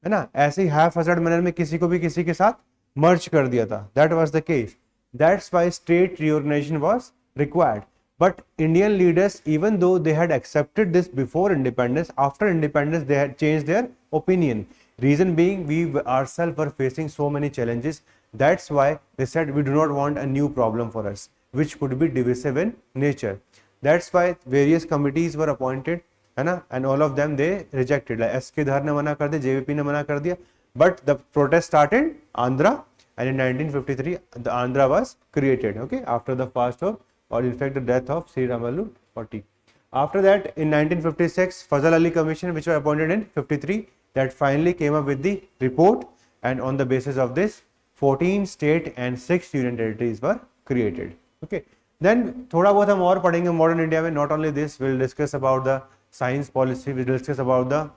है ना? ऐसे ही haphazard manner में किसी को भी किसी के साथ merge कर दिया था. That was the case. That's why state reorganization was required. But Indian leaders, even though they had accepted this before independence, after independence they had changed their opinion. Reason being, we ourselves were facing so many challenges. That's why they said we do not want a new problem for us, which could be divisive in nature. That's why various committees were appointed, है ना, and all of them they rejected. Like SK Dhar ने मना कर दिया, JVP ने मना कर दिया. But the protest started Andhra, and in 1953 the Andhra was created. Okay, after the fast or in fact the death of Sri Ramalu Patti. After that, in 1956, Fazal Ali Commission, which was appointed in 53, that finally came up with the report, and on the basis of this, 14 state and 6 union territories were created. Okay. Then thoda bahut hum aur padhenge modern India mein. Not only this, we will discuss about the science policy, we will discuss about the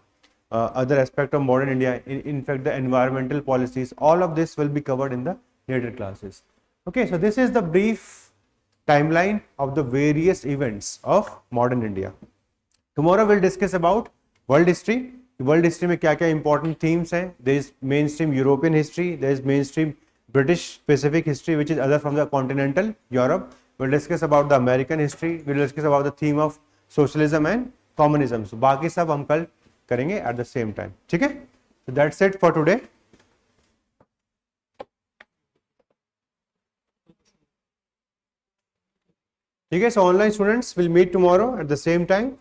other aspect of modern India, in fact the environmental policies. All of this will be covered in the later classes. Okay, so this is the brief timeline of the various events of modern India. Tomorrow we'll discuss about world history. World history में क्या क्या important themes हैं? There is mainstream European history, there is mainstream British Pacific history, which is other from the continental Europe. We'll discuss about the American history. We'll discuss about the theme of socialism and communism. So बाकी सब हम कल करेंगे at the same time. ठीक है? So that's it for today. ठीक है? So online students will meet tomorrow at the same time.